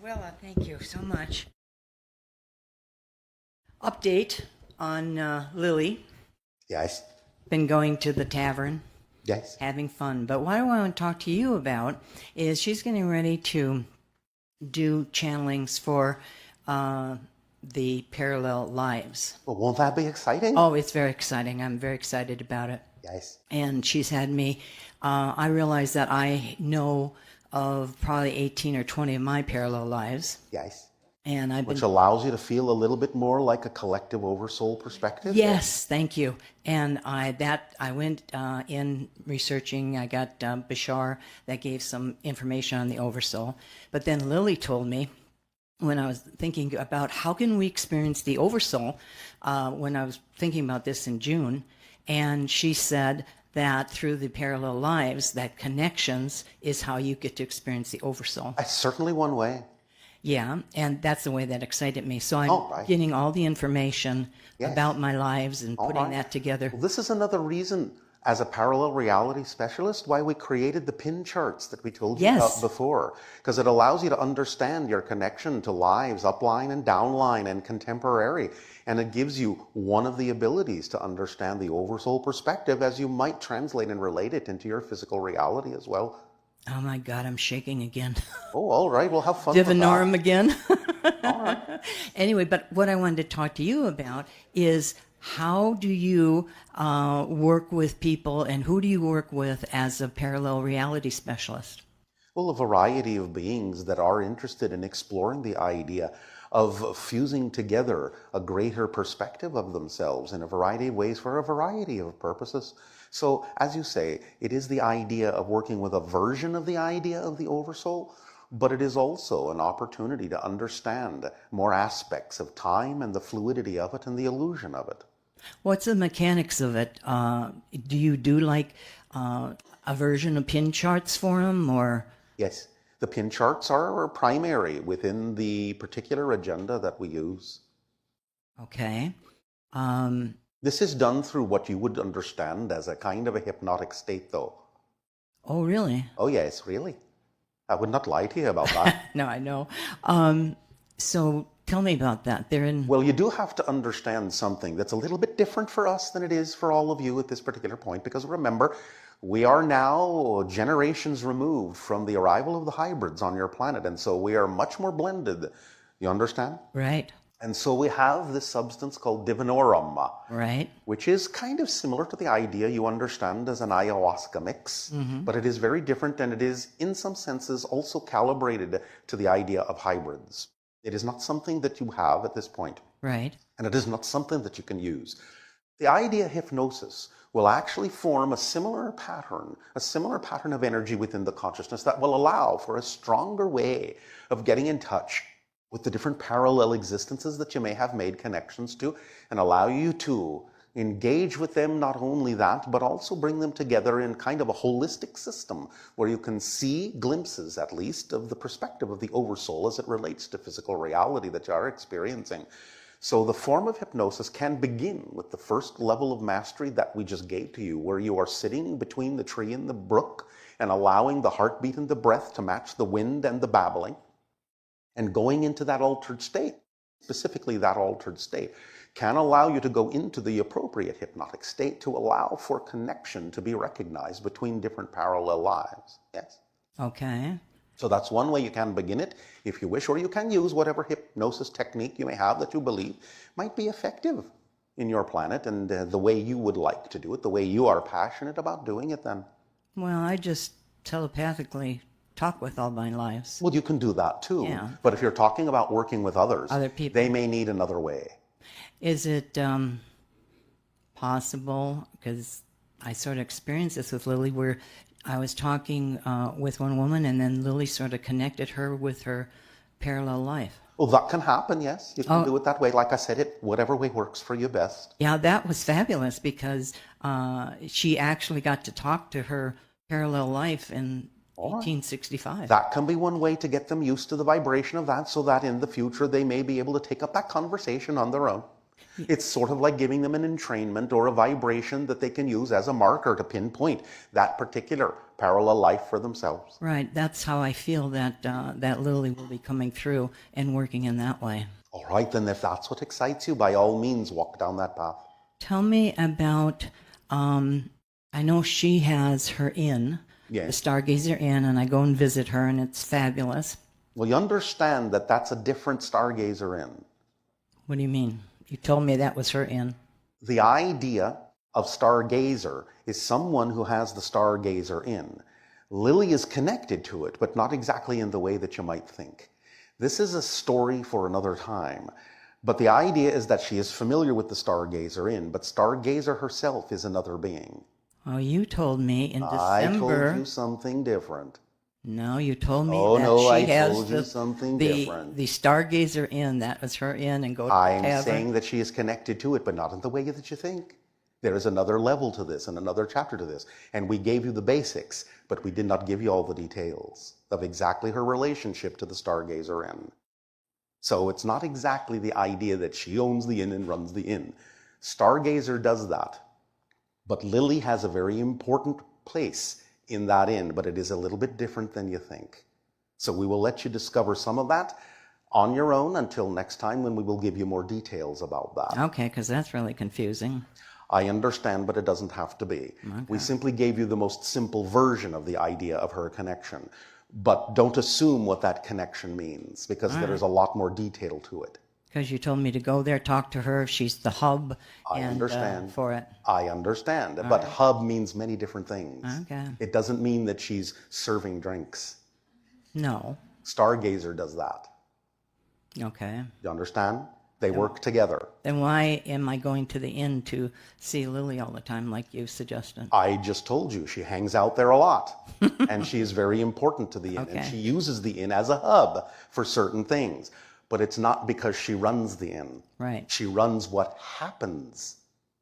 Thank you so much. Update on Lily. Yes. Been going to the tavern, Yes. having fun. But what I want to talk to you about is she's getting ready to do channelings for the parallel lives. Well, won't that be exciting? Oh, it's very exciting. I'm very excited about it. Yes. And she's had me, I realize that I know of probably 18 or 20 of my parallel lives. Yes. And I've Which been, allows you to feel a little bit more like a collective oversoul perspective. yes, thank you. And I went in researching. I got Bashar that gave some information on the Oversoul. But then Lily told me, when I was thinking about how can we experience the Oversoul, when I was thinking about this in June, and she said that through the parallel lives, that connections is how you get to experience the Oversoul. That's certainly one way. Yeah, and that's the way that excited me. So I'm All right. getting all the information Yes. about my lives and All putting right. that together. Well, this is another reason, as a parallel reality specialist, why we created the pin charts that we told you Yes. about before. Because it allows you to understand your connection to lives, upline and downline and contemporary. And it gives you one of the abilities to understand the oversoul perspective as you might translate and relate it into your physical reality as well. Oh my God, I'm shaking again. Oh, all right. Well, have fun with that. Divinorum again. All right. Anyway, but what I wanted to talk to you about is how do you work with people, and who do you work with as a parallel reality specialist? Well, a variety of beings that are interested in exploring the idea of fusing together a greater perspective of themselves in a variety of ways for a variety of purposes. So, as you say, it is the idea of working with a version of the idea of the Oversoul, but it is also an opportunity to understand more aspects of time and the fluidity of it and the illusion of it. What's the mechanics of it? Do you do like a version of pin charts for them, or? Yes, the pin charts are primary within the particular agenda that we use. Okay. This is done through what you would understand as a kind of a hypnotic state, though. Oh, really? Oh, yes, really. I would not lie to you about that. No, I know. So tell me about that. They're in. Well, you do have to understand something that's a little bit different for us than it is for all of you at this particular point, because remember, we are now generations removed from the arrival of the hybrids on your planet, and so we are much more blended. You understand? Right. And so we have this substance called divinorum, Right. which is kind of similar to the idea you understand as an ayahuasca mix, but it is very different, and it is, in some senses, also calibrated to the idea of hybrids. It is not something that you have at this point, Right. and it is not something that you can use. The idea hypnosis will actually form a similar pattern of energy within the consciousness that will allow for a stronger way of getting in touch with the different parallel existences that you may have made connections to, and allow you to engage with them, not only that, but also bring them together in kind of a holistic system where you can see glimpses, at least, of the perspective of the oversoul as it relates to physical reality that you are experiencing. So the form of hypnosis can begin with the first level of mastery that we just gave to you, where you are sitting between the tree and the brook and allowing the heartbeat and the breath to match the wind and the babbling, and going into that altered state, specifically that altered state, can allow you to go into the appropriate hypnotic state to allow for connection to be recognized between different parallel lives. Yes? Okay. So that's one way you can begin it, if you wish, or you can use whatever hypnosis technique you may have that you believe might be effective in your planet and the way you would like to do it, the way you are passionate about doing it then. Well, I just telepathically talk with all my lives. Well, you can do that too. Yeah. But if you're talking about working with others, Other people. they may need another way. Is it possible, because I sort of experienced this with Lily, where I was talking with one woman and then Lily sort of connected her with her parallel life? Well, that can happen, yes. You can do it that way. Like I said, whatever way works for you best. Yeah, that was fabulous, because she actually got to talk to her parallel life in 1865. That can be one way to get them used to the vibration of that, so that in the future they may be able to take up that conversation on their own. It's sort of like giving them an entrainment or a vibration that they can use as a marker to pinpoint that particular parallel life for themselves. Right. That's how I feel that that Lily will be coming through and working in that way. All right, then if that's what excites you, by all means, walk down that path. Tell me about, I know she has her inn, Yes. the Stargazer Inn, and I go and visit her, and it's fabulous. Well, you understand that that's a different Stargazer Inn. What do you mean? You told me that was her inn. The idea of Stargazer is someone who has the Stargazer Inn. Lily is connected to it, but not exactly in the way that you might think. This is a story for another time. But the idea is that she is familiar with the Stargazer Inn, but Stargazer herself is another being. Oh, you told me in I December. told you something different. No, you told me Oh, that no, she I has told you something the different. the Stargazer Inn. That was her inn, and go to the I'm tavern. saying that she is connected to it, but not in the way that you think. There is another level to this and another chapter to this. And we gave you the basics, but we did not give you all the details of exactly her relationship to the Stargazer Inn. So it's not exactly the idea that she owns the inn and runs the inn. Stargazer does that. But Lily has a very important place in that inn, but it is a little bit different than you think. So we will let you discover some of that on your own until next time, when we will give you more details about that. Okay, because that's really confusing. I understand, but it doesn't have to be. Okay. We simply gave you the most simple version of the idea of her connection. But don't assume what that connection means, because there is a lot more detail to it. Because you told me to go there, talk to her. She's the hub. I and, understand. For it. I understand. But hub means many different things. Okay. It doesn't mean that she's serving drinks. No. Stargazer does that. Okay. You understand? They work together. Then why am I going to the inn to see Lily all the time, like you suggested? I just told you, she hangs out there a lot. And she is very important to the inn. And Okay. she uses the inn as a hub for certain things. But it's not because she runs the inn. Right. She runs what happens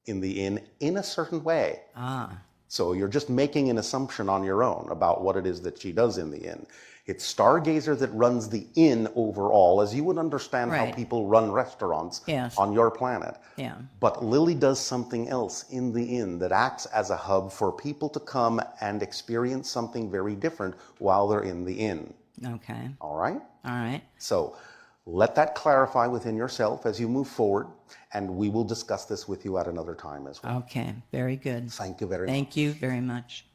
in the inn in a certain way. Ah. So you're just making an assumption on your own about what it is that she does in the inn. It's Stargazer that runs the inn overall, as you would understand how Right. people run restaurants Yes. on your planet. Yeah. But Lily does something else in the inn that acts as a hub for people to come and experience something very different while they're in the inn. Okay. All right? All right. So let that clarify within yourself as you move forward, and we will discuss this with you at another time as well. Okay. Very good. Thank you very much. Thank you very much.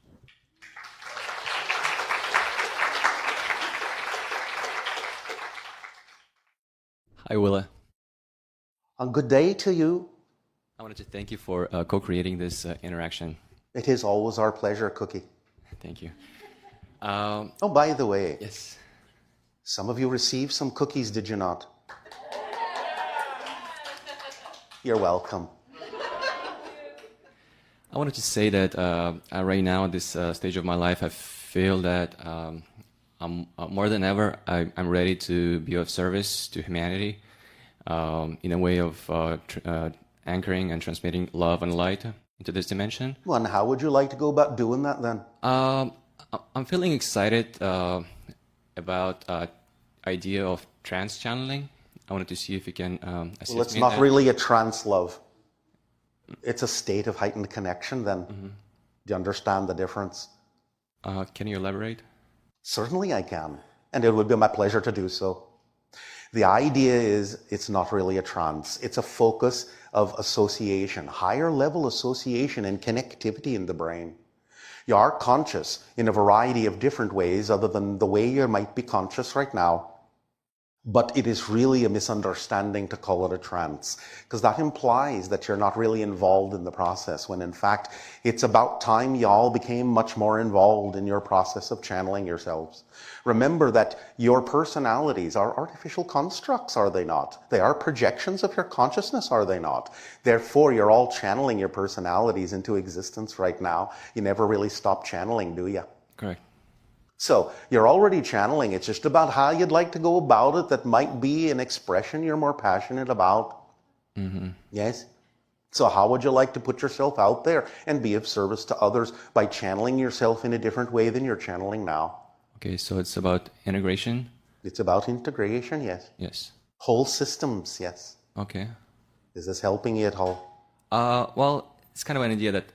Hi, Willa. A good day to you. I wanted to thank you for co-creating this interaction. It is always our pleasure, Cookie. Thank you. Oh, by the way, Yes. some of you received some cookies, did you not? You're welcome. I wanted to say that right now, at this stage of my life, I feel that I'm, more than ever, I'm ready to be of service to humanity in a way of anchoring and transmitting love and light into this dimension. Well, and how would you like to go about doing that then? I'm feeling excited about idea of trance channeling. I wanted to see if you can assist Well, it's me in not that. really a trance love. It's a state of heightened connection then. Do you understand the difference? Can you elaborate? Certainly I can, and it would be my pleasure to do so. The idea is it's not really a trance. It's a focus of association, higher level association and connectivity in the brain. You are conscious in a variety of different ways other than the way you might be conscious right now. But it is really a misunderstanding to call it a trance, because that implies that you're not really involved in the process, when in fact, it's about time y'all became much more involved in your process of channeling yourselves. Remember that your personalities are artificial constructs, are they not? They are projections of your consciousness, are they not? Therefore, you're all channeling your personalities into existence right now. You never really stop channeling, do you? Correct. So you're already channeling. It's just about how you'd like to go about it. That might be an expression you're more passionate about. Yes? So how would you like to put yourself out there and be of service to others by channeling yourself in a different way than you're channeling now? Okay, so it's about integration. It's about integration, yes. Yes. Whole systems, yes. Okay. Is this helping you at all? Well, it's kind of an idea that,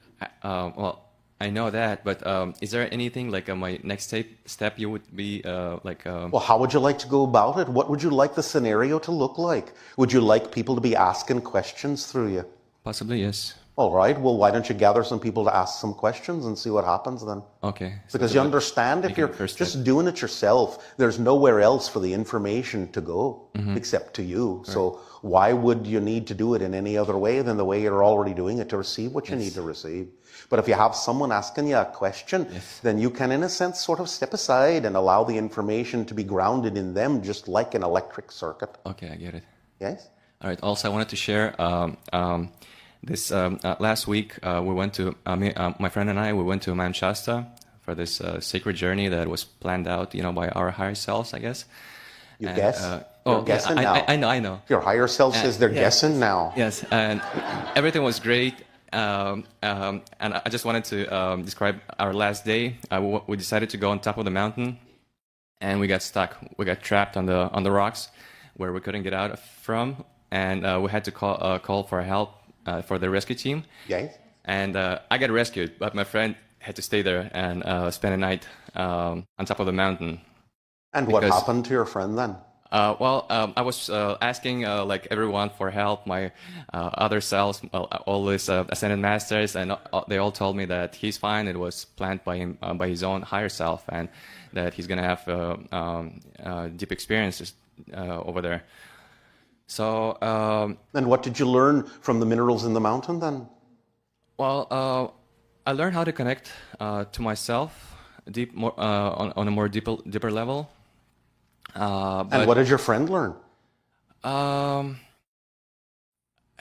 well, I know that, but is there anything like my next step you would be Well, how would you like to go about it? What would you like the scenario to look like? Would you like people to be asking questions through you? possibly, yes. All right, well, why don't you gather some people to ask some questions and see what happens then? Okay. Because you understand if you're just doing it yourself, there's nowhere else for the information to go except to you. So why would you need to do it in any other way than the way you're already doing it to receive what you need to receive? But if you have someone asking you a question, then you can, in a sense, sort of step aside and allow the information to be grounded in them, just like an electric circuit. Okay, I get it. Yes? All right. Also, I wanted to share this last week. We went to my friend and I. We went to Mount Shasta for this sacred journey that was planned out, by our higher selves, I guess. You guess? You're guessing now. I know. Your higher self says they're guessing now. Yes, and everything was great. And I just wanted to describe our last day. We decided to go on top of the mountain, and we got stuck. We got trapped on the rocks, where we couldn't get out from, and we had to call for help for the rescue team. Yes. And I got rescued, but my friend had to stay there and spend a night on top of the mountain. And what happened to your friend then? I was asking like everyone for help, my other selves, all these ascended masters, and they all told me that he's fine. It was planned by him, by his own higher self, and that he's gonna have deep experiences over there. So. And what did you learn from the minerals in the mountain then? Well, I learned how to connect to myself on a more deeper level. And what did your friend learn? I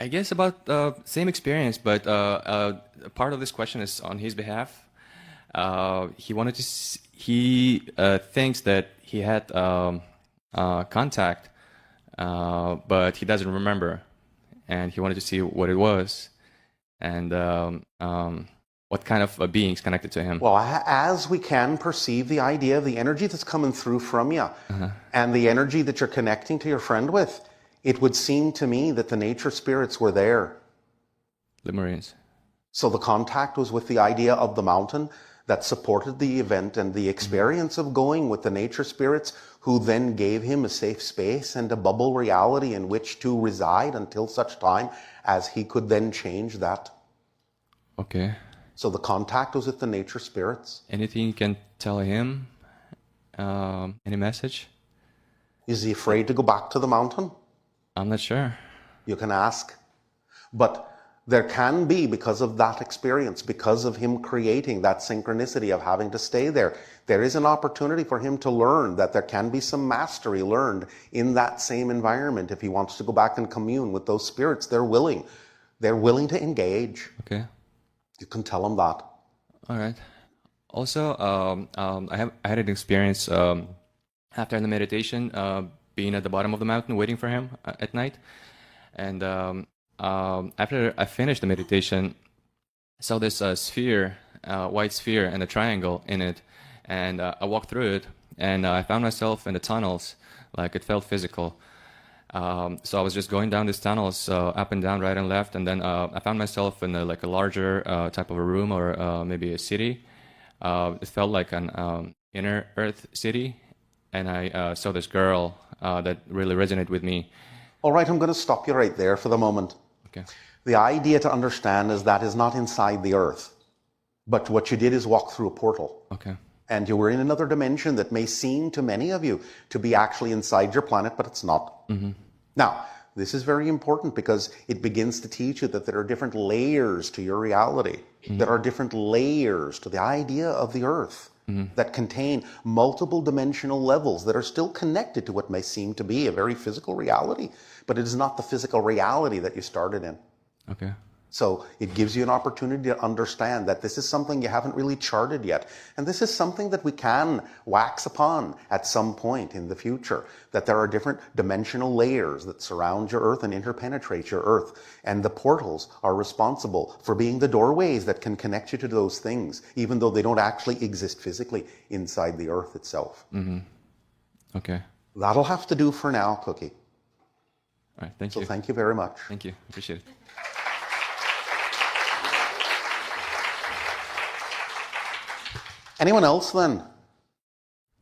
guess about same experience, but part of this question is on his behalf. He wanted to. He thinks that he had contact, but he doesn't remember, and he wanted to see what it was, and what kind of beings connected to him. Well, as we can perceive the idea of the energy that's coming through from you and the energy that you're connecting to your friend with, it would seem to me that the nature spirits were there. Lemurians. So the contact was with the idea of the mountain that supported the event and the experience of going with the nature spirits, who then gave him a safe space and a bubble reality in which to reside until such time as he could then change that. Okay. So the contact was with the nature spirits. Anything you can tell him? Any message? Is he afraid to go back to the mountain? I'm not sure. You can ask. But there can be, because of that experience, because of him creating that synchronicity of having to stay there, there is an opportunity for him to learn that there can be some mastery learned in that same environment. If he wants to go back and commune with those spirits, they're willing. They're willing to engage. Okay. You can tell them that. All right. Also, I had an experience after the meditation, being at the bottom of the mountain, waiting for him at night, and after I finished the meditation, I saw this sphere, white sphere, and a triangle in it, and I walked through it, and I found myself in the tunnels, like it felt physical. So I was just going down these tunnels, up and down, right and left, and then I found myself in a larger type of a room, or maybe a city. It felt like an inner Earth city, and I saw this girl that really resonated with me. All right, I'm going to stop you right there for the moment. Okay. The idea to understand is that is not inside the Earth, but what you did is walk through a portal. Okay. And you were in another dimension that may seem to many of you to be actually inside your planet, but it's not. Mm-hmm. Now, this is very important because it begins to teach you that there are different layers to your reality. Mm-hmm. There are different layers to the idea of the Earth that contain multiple dimensional levels that are still connected to what may seem to be a very physical reality, but it is not the physical reality that you started in. Okay. So it gives you an opportunity to understand that this is something you haven't really charted yet. And this is something that we can wax upon at some point in the future, that there are different dimensional layers that surround your Earth and interpenetrate your Earth. And the portals are responsible for being the doorways that can connect you to those things, even though they don't actually exist physically inside the Earth itself. Mm-hmm. Okay. That'll have to do for now, Cookie. All right. Thank So you. thank you very much. Thank you. Appreciate it. Anyone else then?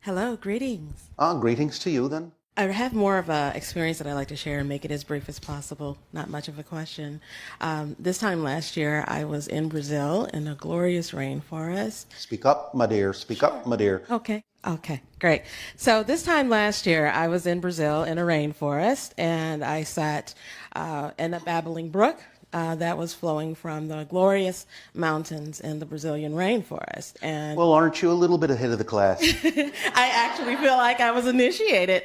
Hello, greetings. Greetings to you then. I have more of an experience that I'd like to share and make it as brief as possible. Not much of a question. This time last year, I was in Brazil in a glorious rainforest. Speak up, my dear. Speak up, my dear. Okay, great. So this time last year, I was in Brazil in a rainforest, and I sat in a babbling brook that was flowing from the glorious mountains in the Brazilian rainforest. And Well, aren't you a little bit ahead of the class? I actually feel like I was initiated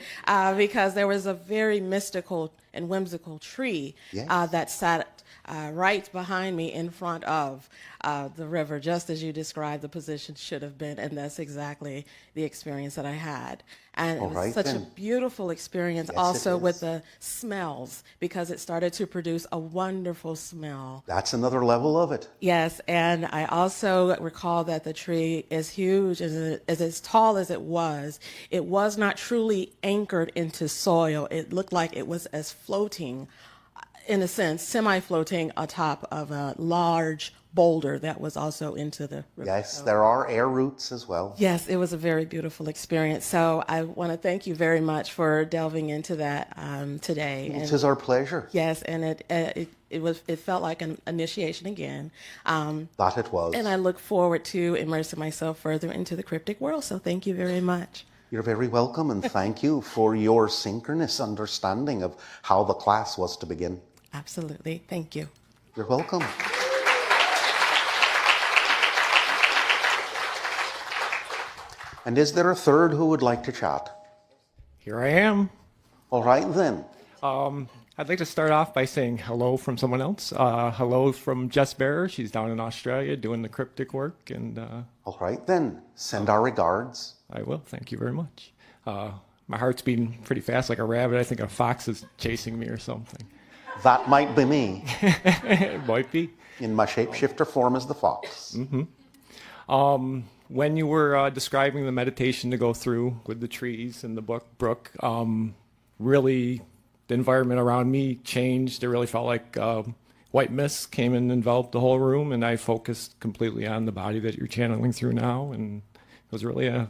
because there was a very mystical and whimsical tree Yes. that sat right behind me in front of the river, just as you described the position should have been, and that's exactly the experience that I had. And it All was right, such a then. beautiful experience Yes, it also with is. the smells, because it started to produce a wonderful smell. That's another level of it. Yes, and I also recall that the tree is huge, as tall as it was. It was not truly anchored into soil. It looked like it was as floating, in a sense, semi-floating atop of a large boulder that was also into the river. Yes, there are air roots as well. Yes, it was a very beautiful experience. So I want to thank you very much for delving into that today. It is our pleasure. Yes, and it felt like an initiation again. That it was. And I look forward to immersing myself further into the cryptic world. So thank you very much. You're very welcome, and thank you for your synchronous understanding of how the class was to begin. Absolutely. Thank you. You're welcome. And is there a third who would like to chat? Here I am. All right, then. I'd like to start off by saying hello from someone else. Hello from Jess Bearer. She's down in Australia doing the cryptic work, and All right, then. Send our regards. I will. Thank you very much. My heart's beating pretty fast like a rabbit. I think a fox is chasing me or something. That might be me, It might be. in my shapeshifter form as the fox. When you were describing the meditation to go through with the trees and the brook, really the environment around me changed. It really felt like white mist came and enveloped the whole room, and I focused completely on the body that you're channeling through now, and it was really a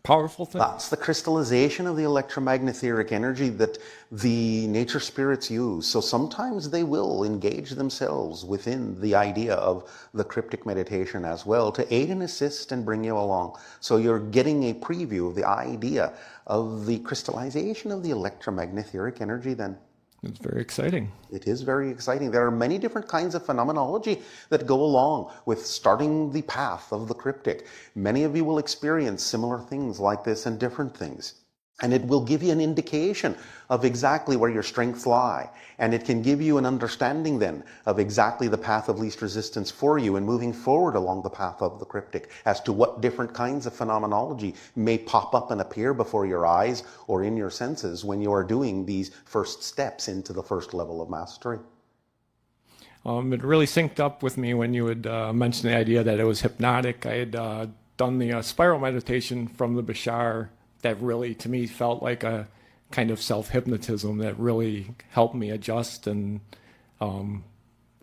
powerful thing. That's the crystallization of the electromagnetheric energy that the nature spirits use. So sometimes they will engage themselves within the idea of the cryptic meditation as well to aid and assist and bring you along. So you're getting a preview of the idea of the crystallization of the electromagnetheric energy then. It's very exciting. It is very exciting. There are many different kinds of phenomenology that go along with starting the path of the cryptic. Many of you will experience similar things like this and different things. And it will give you an indication of exactly where your strengths lie. And it can give you an understanding then of exactly the path of least resistance for you in moving forward along the path of the cryptic as to what different kinds of phenomenology may pop up and appear before your eyes or in your senses when you are doing these first steps into the first level of mastery. It really synced up with me when you had mentioned the idea that it was hypnotic. I had done the spiral meditation from the Bashar that really, to me, felt like a kind of self-hypnotism that really helped me adjust and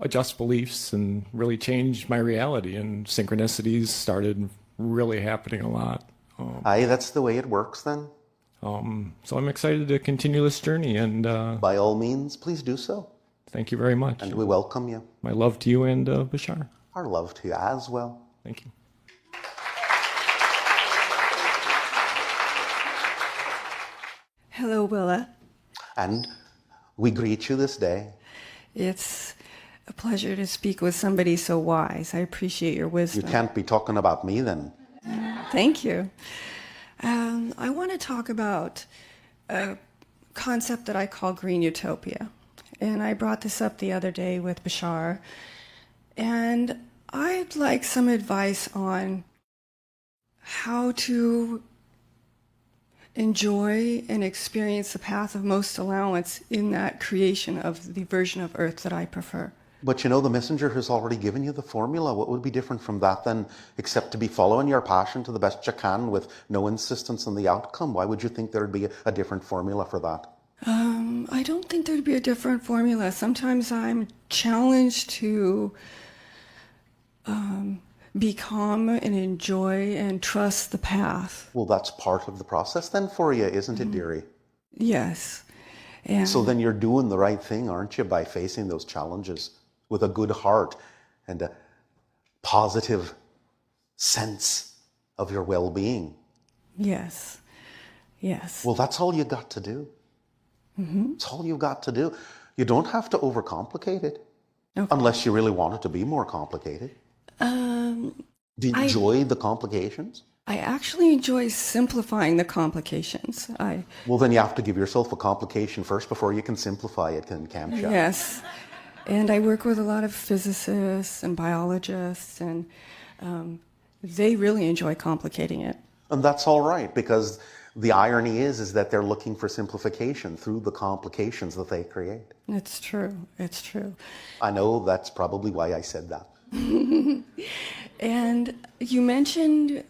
adjust beliefs and really changed my reality. And synchronicities started really happening a lot. Aye, that's the way it works then. So I'm excited to continue this journey, and By all means, please do so. thank you very much. And we welcome you. My love to you and Bashar. Our love to you as well. Thank you. Hello, Willa. And we greet you this day. It's a pleasure to speak with somebody so wise. I appreciate your You wisdom. can't be talking about me then. Thank you. I want to talk about a concept that I call green utopia. And I brought this up the other day with Bashar. And I'd like some advice on how to enjoy and experience the path of most allowance in that creation of the version of Earth that I prefer. But you know, the messenger has already given you the formula. What would be different from that then, except to be following your passion to the best you can with no insistence on the outcome? Why would you think there'd be a different formula for that? I don't think there'd be a different formula. Sometimes I'm challenged to be calm and enjoy and trust the path. Well, that's part of the process then for you, isn't it, dearie? Yes. And So then you're doing the right thing, aren't you, by facing those challenges with a good heart and a positive sense of your well-being. yes. Yes. Well, that's all you got to do. It's all you've got to do. You don't have to overcomplicate it, unless you really want it to be more complicated. Do you enjoy the complications? I actually enjoy simplifying the complications. Well, then you have to give yourself a complication first before you can simplify it, can't you? Yes. And I work with a lot of physicists and biologists, and they really enjoy complicating it. And that's all right, because the irony is that they're looking for simplification through the complications that they create. It's true. It's true. I know that's probably why I said that. And you mentioned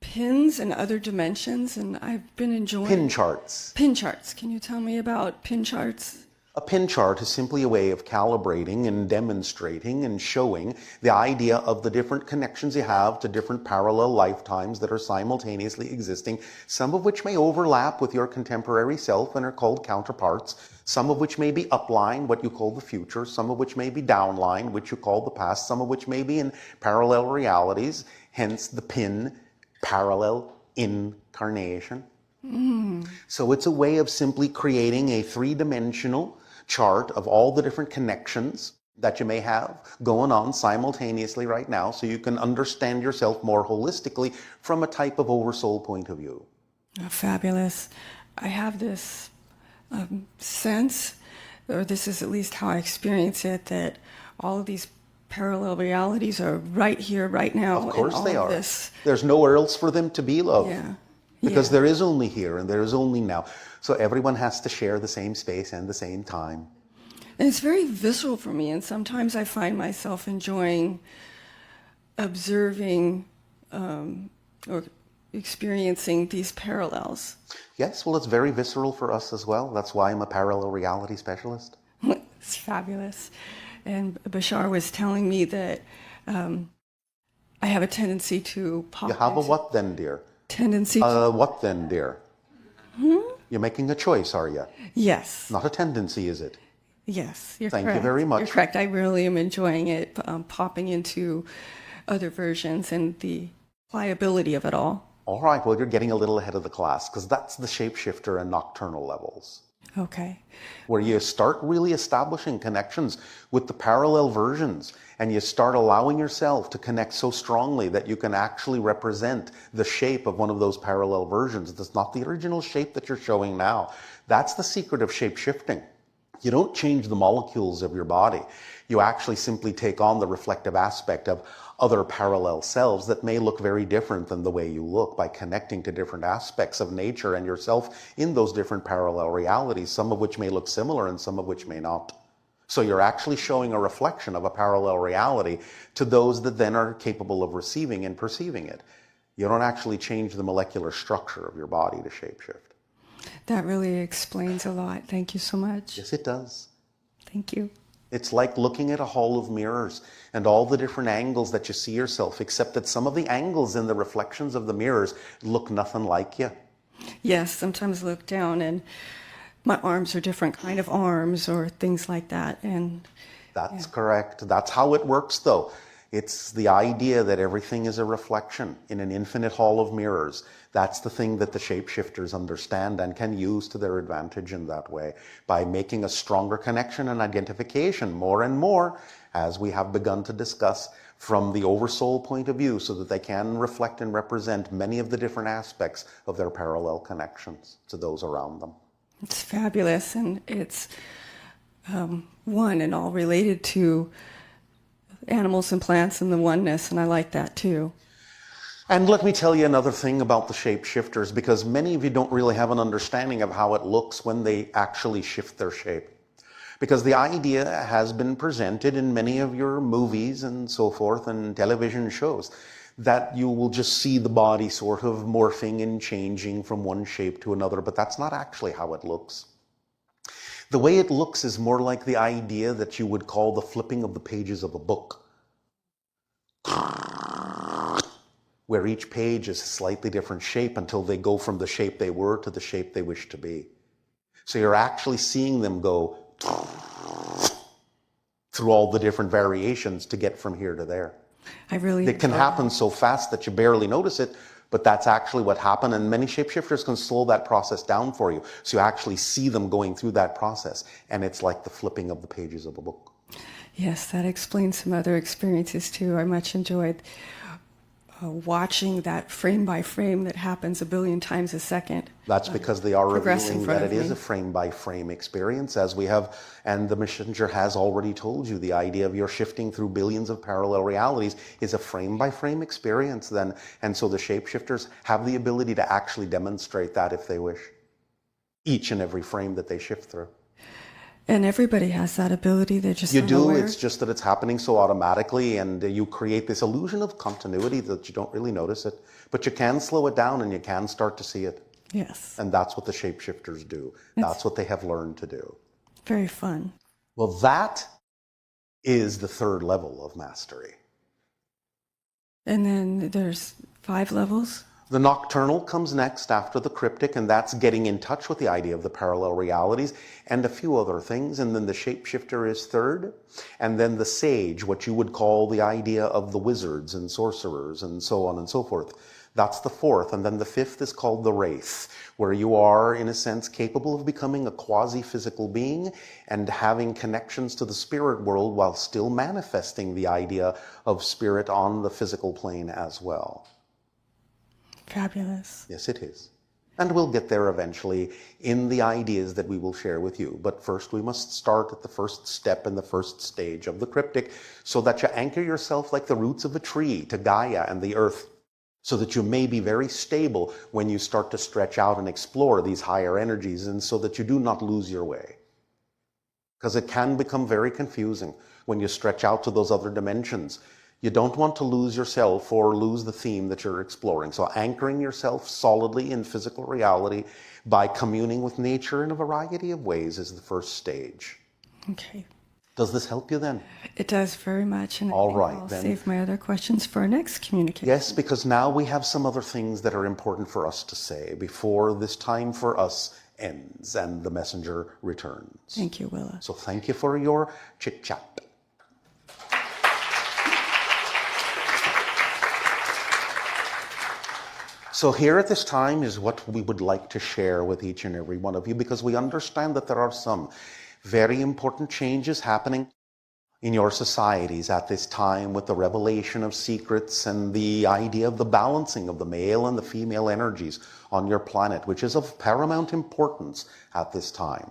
pins and other dimensions, and I've been enjoying Pin charts. Pin charts. Can you tell me about pin charts? A pin chart is simply a way of calibrating and demonstrating and showing the idea of the different connections you have to different parallel lifetimes that are simultaneously existing, some of which may overlap with your contemporary self and are called counterparts, some of which may be upline, what you call the future, some of which may be downline, which you call the past, some of which may be in parallel realities, hence the pin parallel incarnation. So it's a way of simply creating a three-dimensional chart of all the different connections that you may have going on simultaneously right now, so you can understand yourself more holistically from a type of oversoul point of view. Oh, fabulous. I have this sense, or this is at least how I experience it, that all of these parallel realities are right here, right now. Of course and all they of are. This. There's nowhere else for them to be, love. Yeah. Because Yeah. there is only here and there is only now. So everyone has to share the same space and the same time. And it's very visceral for me, and sometimes I find myself enjoying observing or experiencing these parallels. Yes, well, it's very visceral for us as well. That's why I'm a parallel reality specialist. It's fabulous. And Bashar was telling me that I have a tendency to pop You have a into- what then, dear? Tendency What then, dear? You're making a choice, are you? Yes. Not a tendency, is it? Yes, you're Thank you correct. very much. You're correct. I really am enjoying it, popping into other versions and the pliability of it all. All right, well, you're getting a little ahead of the class, because that's the shapeshifter and nocturnal levels, Okay. where you start really establishing connections with the parallel versions, and you start allowing yourself to connect so strongly that you can actually represent the shape of one of those parallel versions. That's not the original shape that you're showing now. That's the secret of shape-shifting. You don't change the molecules of your body. You actually simply take on the reflective aspect of other parallel selves that may look very different than the way you look by connecting to different aspects of nature and yourself in those different parallel realities, some of which may look similar and some of which may not. So you're actually showing a reflection of a parallel reality to those that then are capable of receiving and perceiving it. You don't actually change the molecular structure of your body to shapeshift. That really explains a lot. Thank you so much. Yes, it does. Thank you. It's like looking at a hall of mirrors and all the different angles that you see yourself, except that some of the angles in the reflections of the mirrors look nothing like you. Yes, sometimes I look down and my arms are different kind of arms or things like that. And That's correct. That's how it works, though. It's the idea that everything is a reflection in an infinite hall of mirrors. That's the thing that the shapeshifters understand and can use to their advantage in that way, by making a stronger connection and identification more and more, as we have begun to discuss, from the Oversoul point of view, so that they can reflect and represent many of the different aspects of their parallel connections to those around them. it's fabulous. And it's one and all related to animals and plants and the oneness. And I like that too. And let me tell you another thing about the shapeshifters, because many of you don't really have an understanding of how it looks when they actually shift their shape. Because the idea has been presented in many of your movies and so forth and television shows that you will just see the body sort of morphing and changing from one shape to another, but that's not actually how it looks. The way it looks is more like the idea that you would call the flipping of the pages of a book, where each page is a slightly different shape until they go from the shape they were to the shape they wish to be. So you're actually seeing them go through all the different variations to get from here to there. It can happen so fast that you barely notice it, but that's actually what happened, and many shapeshifters can slow that process down for you. So you actually see them going through that process, and it's like the flipping of the pages of a book. Yes, that explains some other experiences too. I much enjoyed watching that frame by frame that happens a billion times a second. That's because they are progress in revealing front that of it is me. a frame by frame experience, as we have, and the messenger has already told you, the idea of your shifting through billions of parallel realities is a frame by frame experience then. And so the shapeshifters have the ability to actually demonstrate that if they wish, each and every frame that they shift through. And everybody has that ability. They're just You not do, aware. it's just that it's happening so automatically, and you create this illusion of continuity that you don't really notice it. But you can slow it down and you can start to see it. Yes, And that's what the shapeshifters do. That's what they have learned to do. very fun. Well, that is the third level of mastery. And then there's 5 levels. The nocturnal comes next after the cryptic, and that's getting in touch with the idea of the parallel realities and a few other things. And then the shapeshifter is third. And then the sage, what you would call the idea of the wizards and sorcerers and so on and so forth. That's the fourth. And then the fifth is called the wraith, where you are, in a sense, capable of becoming a quasi-physical being and having connections to the spirit world while still manifesting the idea of spirit on the physical plane as well. Fabulous. Yes, it is. And we'll get there eventually in the ideas that we will share with you. But first, we must start at the first step and the first stage of the cryptic so that you anchor yourself like the roots of a tree to Gaia and the earth, so that you may be very stable when you start to stretch out and explore these higher energies, and so that you do not lose your way. Because it can become very confusing when you stretch out to those other dimensions. You don't want to lose yourself or lose the theme that you're exploring. So anchoring yourself solidly in physical reality by communing with nature in a variety of ways is the first stage. Okay. Does this help you then? It does very much. And All I think right, I'll then. save my other questions for our next communication. Yes, because now we have some other things that are important for us to say before this time for us ends and the messenger returns. Thank you, Willa. So thank you for your chit-chat. So here at this time is what we would like to share with each and every one of you, because we understand that there are some very important changes happening in your societies at this time with the revelation of secrets and the idea of the balancing of the male and the female energies on your planet, which is of paramount importance at this time.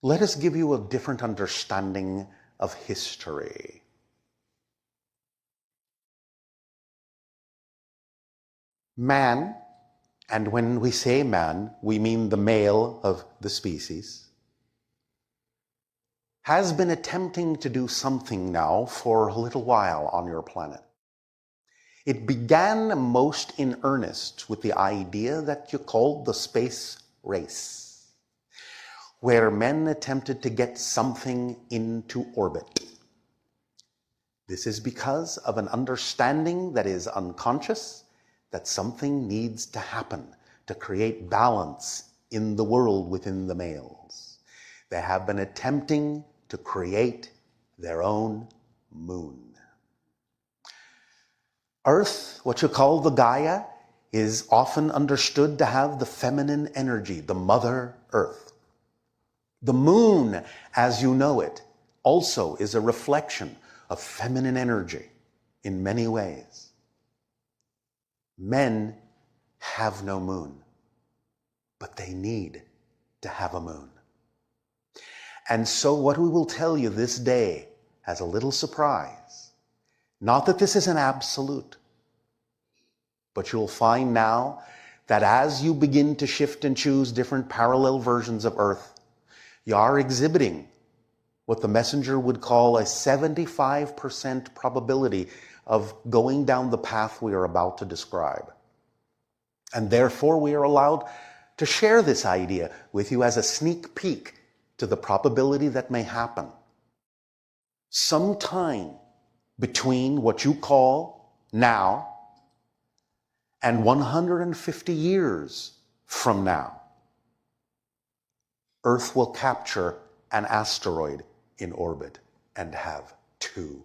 Let us give you a different understanding of history. Man, and when we say man, we mean the male of the species, has been attempting to do something now for a little while on your planet. It began most in earnest with the idea that you called the space race, where men attempted to get something into orbit. This is because of an understanding that is unconscious that something needs to happen to create balance in the world within the males. They have been attempting to create their own moon. Earth, what you call the Gaia, is often understood to have the feminine energy, the Mother Earth. The moon, as you know it, also is a reflection of feminine energy in many ways. Men have no moon, but they need to have a moon. And so what we will tell you this day as a little surprise, not that this is an absolute, but you'll find now that as you begin to shift and choose different parallel versions of Earth, you are exhibiting what the messenger would call a 75% probability of going down the path we are about to describe. And therefore, we are allowed to share this idea with you as a sneak peek to the probability that may happen. Sometime between what you call now and 150 years from now, Earth will capture an asteroid in orbit and have 2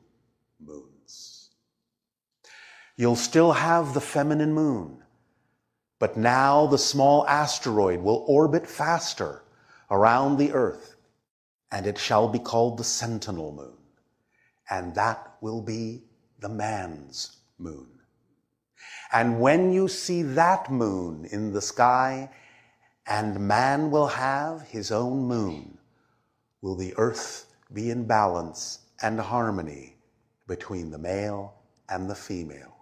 moons. You'll still have the feminine moon, but now the small asteroid will orbit faster around the Earth, and it shall be called the Sentinel moon, and that will be the man's moon. And when you see that moon in the sky, and man will have his own moon, will the Earth be in balance and harmony between the male and the female.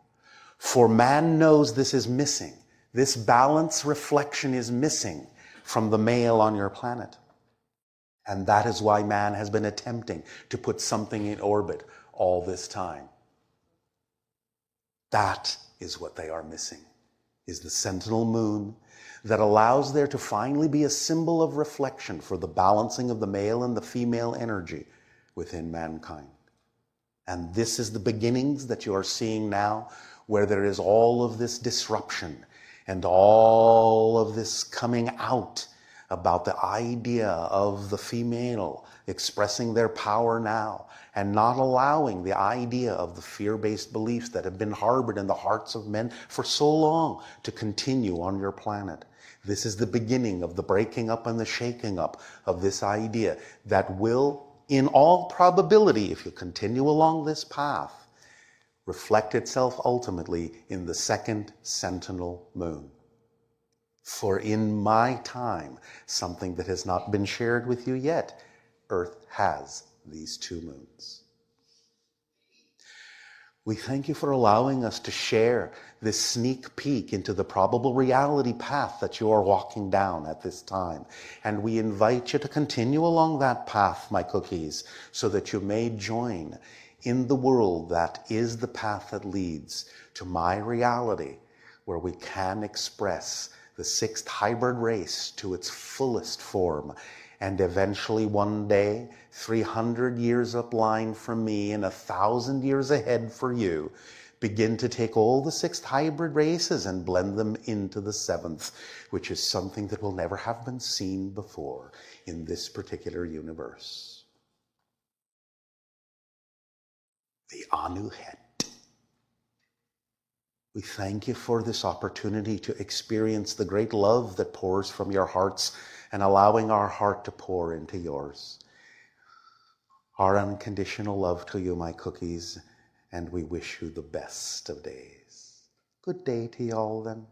For man knows this is missing. This balance reflection is missing from the male on your planet. And that is why man has been attempting to put something in orbit all this time. That is what they are missing, is the sentinel moon that allows there to finally be a symbol of reflection for the balancing of the male and the female energy within mankind. And this is the beginnings that you are seeing now, where there is all of this disruption and all of this coming out about the idea of the female expressing their power now and not allowing the idea of the fear-based beliefs that have been harbored in the hearts of men for so long to continue on your planet. This is the beginning of the breaking up and the shaking up of this idea that will, in all probability, if you continue along this path, reflect itself ultimately in the second sentinel moon. For in my time, something that has not been shared with you yet, Earth has these 2 moons. We thank you for allowing us to share this sneak peek into the probable reality path that you are walking down at this time. And we invite you to continue along that path, my cookies, so that you may join in the world that is the path that leads to my reality, where we can express the 6th hybrid race to its fullest form, and eventually one day, 300 years upline from me and 1,000 years ahead for you, begin to take all the 6th hybrid races and blend them into the 7th, which is something that will never have been seen before in this particular universe. The Anuhet. We thank you for this opportunity to experience the great love that pours from your hearts and allowing our heart to pour into yours. Our unconditional love to you, my cookies, and we wish you the best of days. Good day to you all then.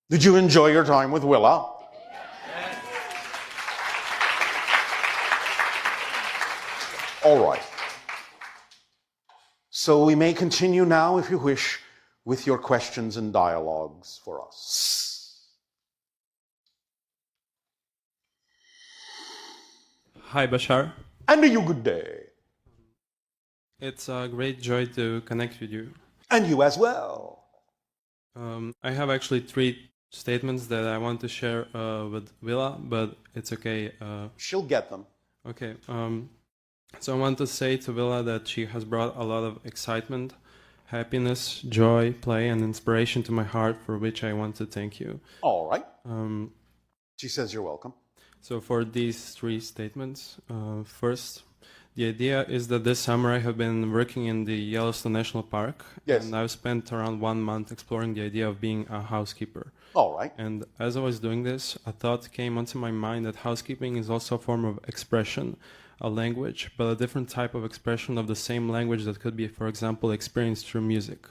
Did you enjoy your time with Willa? All right. So we may continue now, if you wish, with your questions and dialogues for us. Hi, Bashar. And you good day. It's a great joy to connect with you. And you as well. I have actually 3 statements that I want to share with Willa, but it's okay. She'll get them. Okay. So I want to say to Willa that she has brought a lot of excitement, happiness, joy, play, and inspiration to my heart, for which I want to thank you. All right. She says you're welcome. So for these 3 statements, first, the idea is that this summer I have been working in the Yellowstone National Park. Yes. And I've spent around 1 month exploring the idea of being a housekeeper. All right. And as I was doing this, a thought came onto my mind that housekeeping is also a form of expression, a language, but a different type of expression of the same language that could be, for example, experienced through music.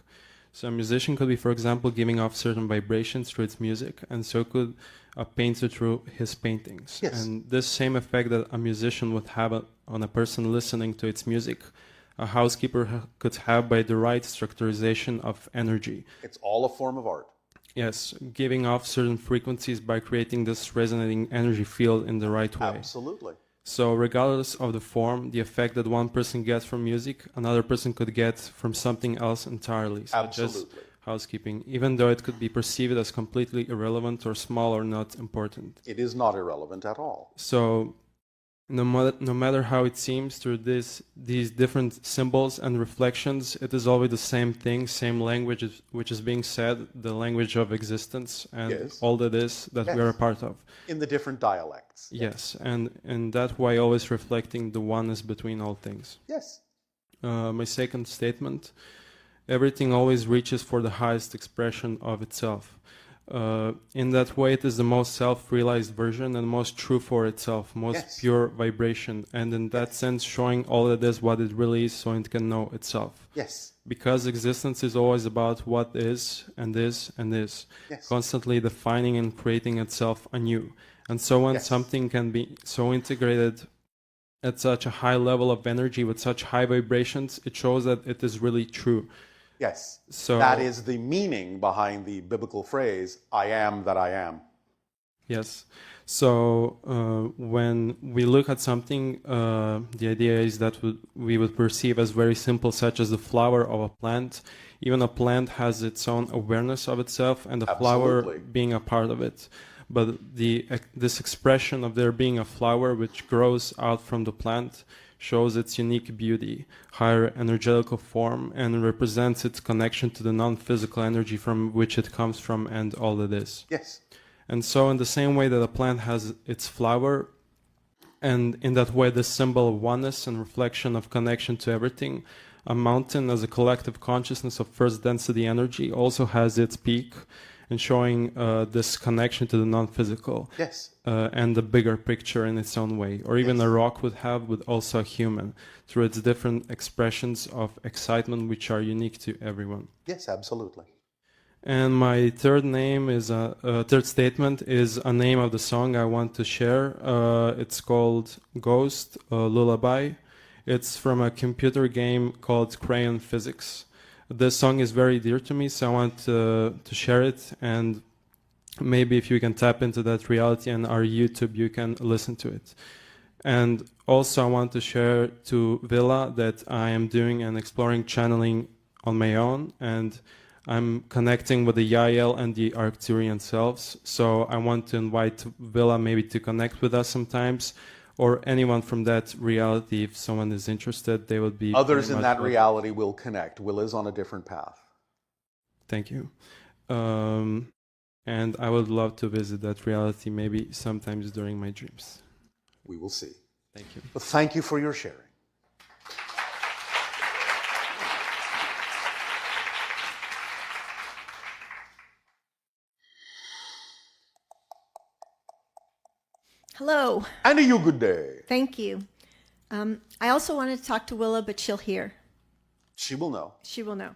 So a musician could be, for example, giving off certain vibrations through its music, and so could a painter through his paintings. Yes. And this same effect that a musician would have on a person listening to its music, a housekeeper could have by the right structurization of energy. It's all a form of art. Yes, giving off certain frequencies by creating this resonating energy field in the right way. Absolutely. So regardless of the form, the effect that one person gets from music, another person could get from something else entirely, such as Absolutely. housekeeping, even though it could be perceived as completely irrelevant or small or not important. It is not irrelevant at all. So no matter how it seems through these different symbols and reflections, it is always the same thing, same language which is being said, the language of existence and Yes. all that is that we are a part of. In the different dialects. Yes, and that way always reflecting the oneness between all things. Yes. My second statement, everything always reaches for the highest expression of itself. In that way, it is the most self-realized version and most true for itself, most Yes. pure vibration, and in that sense showing all that is what it really is so it can know itself. Yes. Because existence is always about what is and is and is, Yes. constantly defining and creating itself anew. And so when Yes. something can be so integrated at such a high level of energy with such high vibrations, it shows that it is really true. Yes. So That is the meaning behind the biblical phrase, I am that I am. yes. So when we look at something, the idea is that we would perceive as very simple, such as the flower of a plant. Even a plant has its own awareness of itself, and the flower Absolutely. being a part of it. But this expression of there being a flower which grows out from the plant shows its unique beauty, higher energetical form, and represents its connection to the non-physical energy from which it comes from and all that is. Yes. And so in the same way that a plant has its flower, and in that way the symbol of oneness and reflection of connection to everything, a mountain as a collective consciousness of first density energy also has its peak, and showing this connection to the non-physical. Yes. And the bigger picture in its own way. Or even Yes. a rock would have with also a human, through its different expressions of excitement which are unique to everyone. Yes, absolutely. And my third name is third statement is a name of the song I want to share. It's called Ghost Lullaby. It's from a computer game called Crayon Physics. This song is very dear to me, so I want to share it, and maybe if you can tap into that reality and our YouTube, you can listen to it. And also I want to share to Villa that I am doing and exploring channeling on my own, and I'm connecting with the Yael and the Arcturian selves. So I want to invite Villa maybe to connect with us sometimes, or anyone from that reality. If someone is interested, they would be Others very in much that reality will connect. Will is on a different path. Thank you. And I would love to visit that reality maybe sometimes during my dreams. We will see. Thank you. But thank you for your sharing. Hello. And a you good day. Thank you. I also wanted to talk to Willa, but she'll hear. She will know. She will know.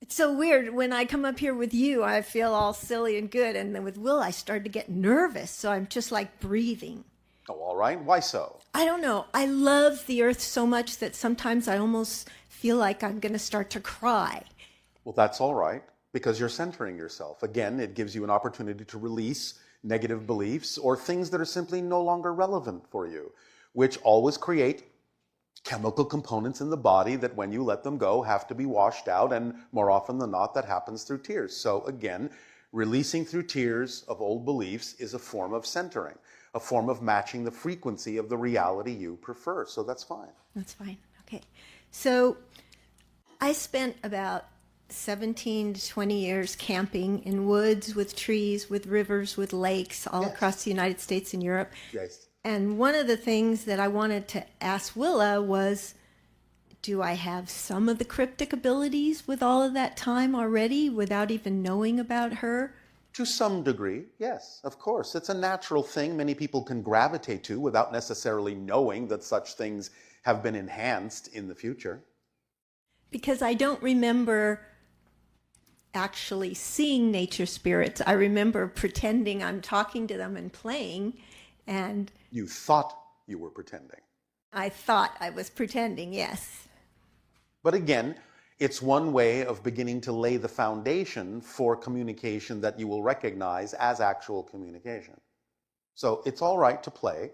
It's so weird. When I come up here with you, I feel all silly and good. And then with Will, I started to get nervous. So I'm just like breathing. Oh, all right. Why so? I don't know. I love the earth so much that sometimes I almost feel like I'm going to start to cry. Well, that's all right, because you're centering yourself. Again, it gives you an opportunity to release negative beliefs or things that are simply no longer relevant for you, which always create chemical components in the body that when you let them go have to be washed out, and more often than not that happens through tears. So again, releasing through tears of old beliefs is a form of centering, a form of matching the frequency of the reality you prefer. So that's fine. That's fine. Okay. So I spent about 17 to 20 years camping in woods with trees, with rivers, with lakes all Yes. across the United States and Europe. Yes. And one of the things that I wanted to ask Willa was, do I have some of the cryptic abilities with all of that time already without even knowing about her? To some degree, yes, of course. It's a natural thing many people can gravitate to without necessarily knowing that such things have been enhanced in the future. Because I don't remember actually seeing nature spirits. I remember pretending I'm talking to them and playing, and You thought you were pretending. I thought I was pretending, yes. But again, It's one way of beginning to lay the foundation for communication that you will recognize as actual communication. So it's all right to play.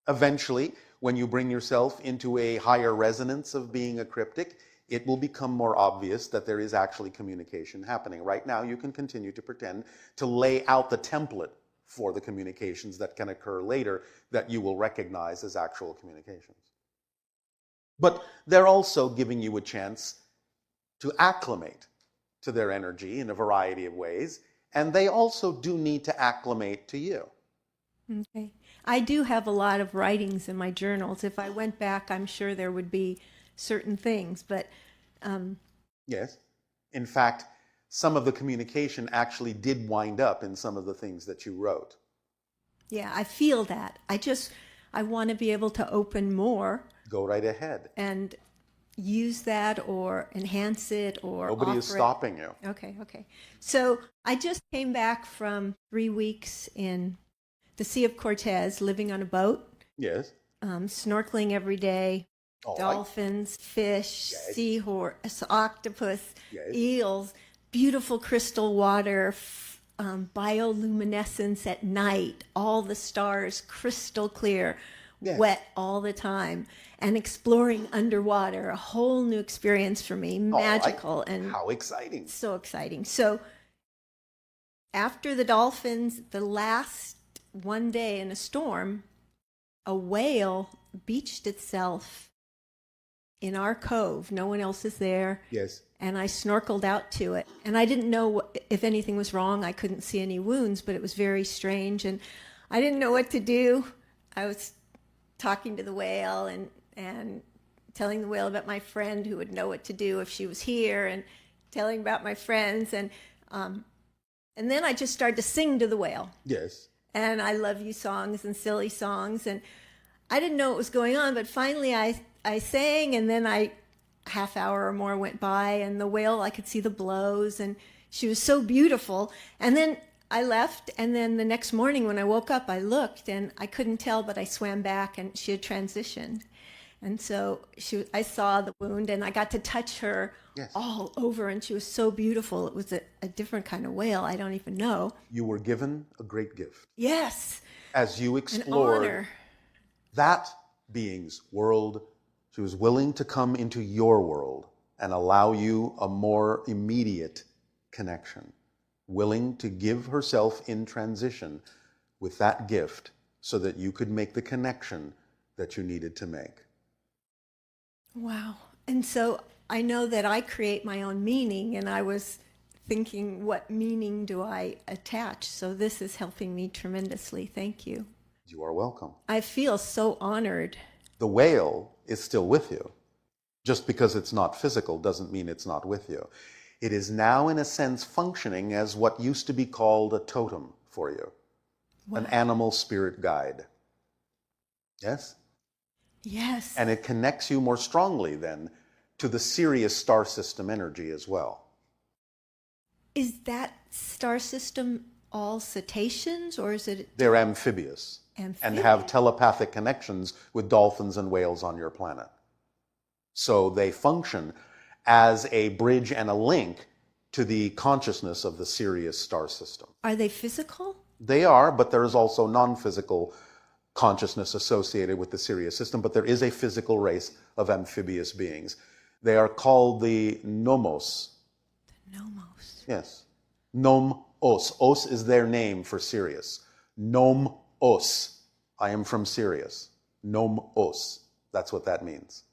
Eventually, when you bring yourself into a higher resonance of being a cryptic, it will become more obvious that there is actually communication happening. Right now, you can continue to pretend to lay out the template for the communications that can occur later that you will recognize as actual communications. But they're also giving you a chance to acclimate to their energy in a variety of ways, and they also do need to acclimate to you. Okay. I do have a lot of writings in my journals. If I went back, I'm sure there would be certain things, but... Yes. In fact, some of the communication actually did wind up in some of the things that you wrote. Yeah, I feel that. I want to be able to open more. Go right ahead. And use that or enhance it or Nobody is stopping you. Okay. So I just came back from 3 weeks in the Sea of Cortez, living on a boat. Yes. Snorkeling every day, dolphins, fish, Yes. seahorse, octopus, Yes. eels, beautiful crystal water, bioluminescence at night, all the stars crystal clear, Yes. wet all the time, and exploring underwater, a whole new experience for me, magical and how exciting. so exciting. So after the dolphins, the last one day in a storm, a whale beached itself in our cove. No one else is there. Yes. And I snorkeled out to it. And I didn't know if anything was wrong. I couldn't see any wounds, but it was very strange. And I didn't know what to do. I was talking to the whale and telling the whale about my friend who would know what to do if she was here, and telling about my friends. And then I just started to sing to the whale. Yes. And I love you songs and silly songs. And I didn't know what was going on, but finally I sang, and then half hour or more went by, and the whale, I could see the blows, and she was so beautiful. And then I left, and then the next morning when I woke up, I looked, and I couldn't tell, but I swam back, and she had transitioned. And so I saw the wound, and I got to touch her Yes. all over, and she was so beautiful. It was a different kind of whale. I don't even know. You were given a great gift. Yes. As you An explored honor. that being's world, she was willing to come into your world and allow you a more immediate connection, willing to give herself in transition with that gift so that you could make the connection that you needed to make. Wow. And so I know that I create my own meaning, and I was thinking, what meaning do I attach? So this is helping me tremendously. Thank you. You are welcome. I feel so honored. The whale is still with you. Just because it's not physical doesn't mean it's not with you. It is now, in a sense, functioning as what used to be called a totem for you, an animal spirit guide. Yes? Yes. And it connects you more strongly then to the Sirius star system energy as well. Is that star system all cetaceans, or is it They're amphibious and have telepathic connections with dolphins and whales on your planet. So they function as a bridge and a link to the consciousness of the Sirius star system. Are they physical? They are, but there is also non-physical consciousness associated with the Sirius system, but there is a physical race of amphibious beings. They are called the Nomos. The Nomos. Yes. Nom-os. Os is their name for Sirius. Nom-os. I am from Sirius. Nom-os. That's what that means.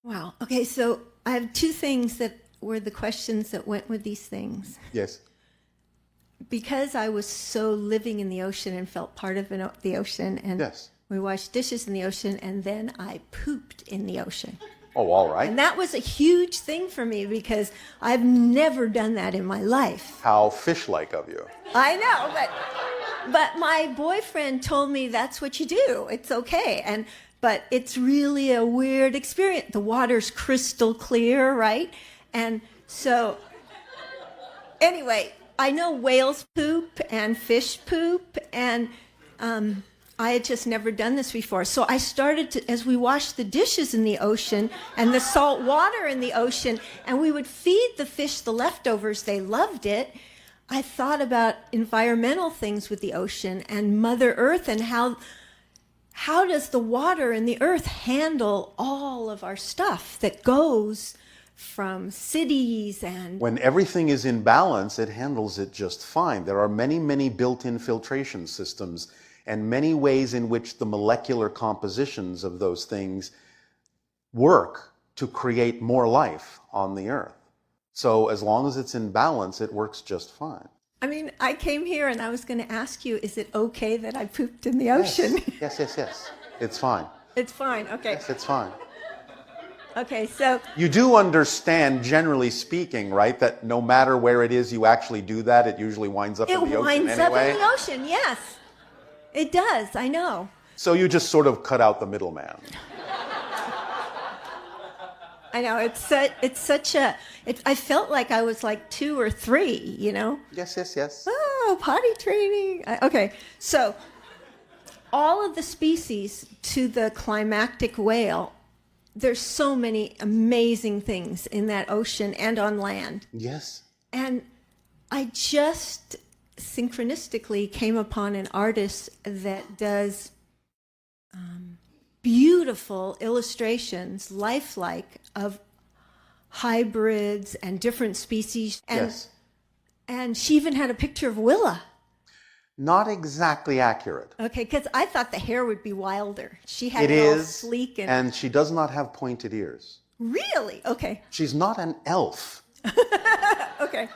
Wow. Okay, so I have two things that were the questions that went with these things. Yes. Because I was so living in the ocean and felt part of the ocean, and Yes. we washed dishes in the ocean, and then I pooped in the ocean. Oh, all right. And that was a huge thing for me because I've never done that in my life. How fish-like of you. I know, but my boyfriend told me that's what you do. It's okay. But it's really a weird experience. The water's crystal clear, right? And so anyway, I know whales poop and fish poop, and I had just never done this before. So I started to, as we washed the dishes in the ocean and the salt water in the ocean, and we would feed the fish the leftovers, they loved it. I thought about environmental things with the ocean and Mother Earth, and how does the water and the earth handle all of our stuff that goes from cities and... When everything is in balance, it handles it just fine. There are many, many built-in filtration systems and many ways in which the molecular compositions of those things work to create more life on the earth. So as long as it's in balance, it works just fine. I mean, I came here and I was going to ask you, is it okay that I pooped in the ocean? Yes, yes, yes. It's fine. It's fine, okay. Yes, it's fine. Okay, so... You do understand, generally speaking, right, that no matter where it is you actually do that, it usually winds up in the ocean anyway? It winds up in the ocean, yes. It does, I know. So you just sort of cut out the middleman. I know, it's such a... I felt like I was like 2 or 3, you know? Yes, yes, yes. Oh, potty training. Okay, so all of the species to the climactic whale, there's so many amazing things in that ocean and on land. Yes. And I just synchronistically came upon an artist that does beautiful illustrations, lifelike, of hybrids and different species. And, Yes. and she even had a picture of Willa. Not exactly accurate. Okay, because I thought the hair would be wilder. She had It it all is, sleek and she does not have pointed ears. Really? Okay. She's not an elf. Okay.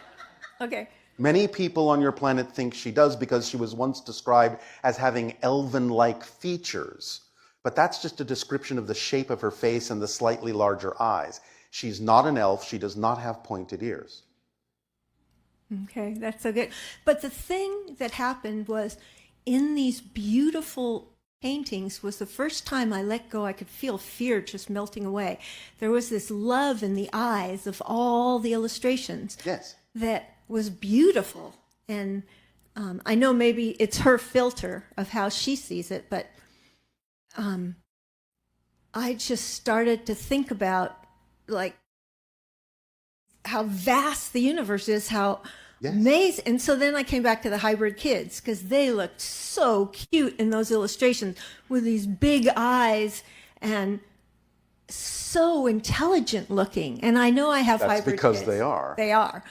Okay. Many people on your planet think she does because she was once described as having elven-like features. But that's just a description of the shape of her face and the slightly larger eyes. She's not an elf. She does not have pointed ears. Okay, that's so good. But the thing that happened was, in these beautiful paintings was the first time I let go. I could feel fear just melting away. There was this love in the eyes of all the illustrations. Yes. That was beautiful. And I know maybe it's her filter of how she sees it, but I just started to think about, like, how vast the universe is, how amazing. And so then I came back to the hybrid kids, because they looked so cute in those illustrations with these big eyes and so intelligent looking. And I know I have hybrid because kids. they are. They are.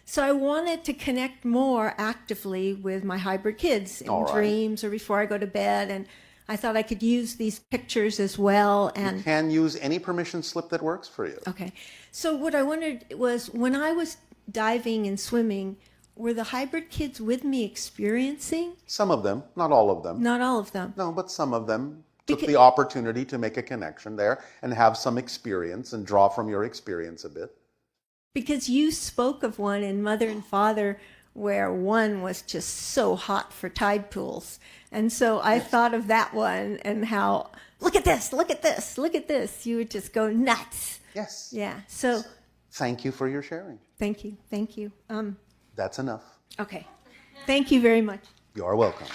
So I wanted to connect more actively with my hybrid kids in dreams or before I go to bed. And I thought I could use these pictures as well. And You can use any permission slip that works for you. okay. So what I wondered was, when I was diving and swimming, were the hybrid kids with me experiencing? Some of them, not all of them. Not all of them. No, but some of them took the opportunity to make a connection there and have some experience and draw from your experience a bit. Because you spoke of one in Mother and Father where one was just so hot for tide pools. And so I thought of that one and how, look at this, look at this, look at this. You would just go nuts. Yes. Yeah. So Thank you for your sharing. thank you. Thank you. That's enough. Okay. Thank you very much. You're welcome.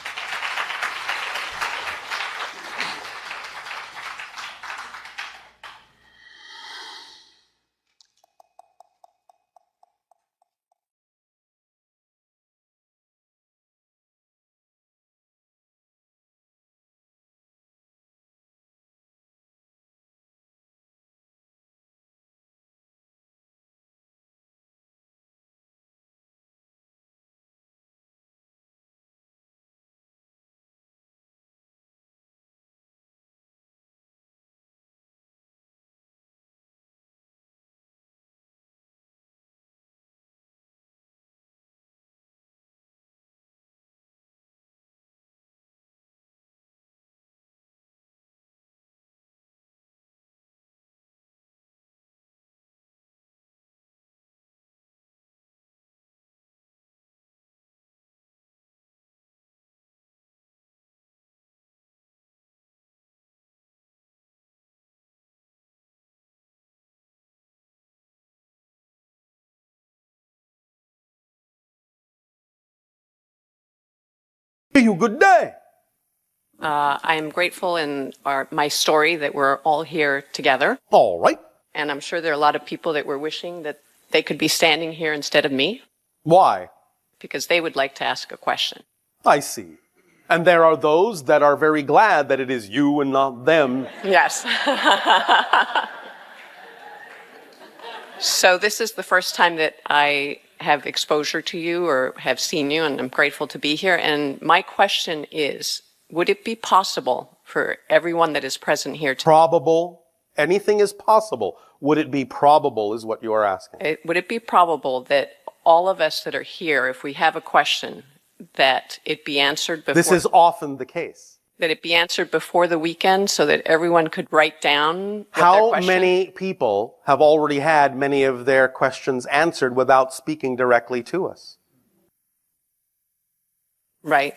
You good day. I am grateful in my story that we're all here together. All right. And I'm sure there are a lot of people that were wishing that they could be standing here instead of me Why? because they would like to ask a question. I see. And there are those that are very glad that it is you and not them. Yes. So this is the first time that I have exposure to you or have seen you, and I'm grateful to be here. And my question is, would it be possible for everyone that is present here to... Probable. Anything is possible. Would it be probable is what you are asking. Would it be probable that all of us that are here, if we have a question, that it be answered before... This is often the case. That it be answered before the weekend so that everyone could write down what their How question... many people have already had many of their questions answered without speaking directly to us? Right.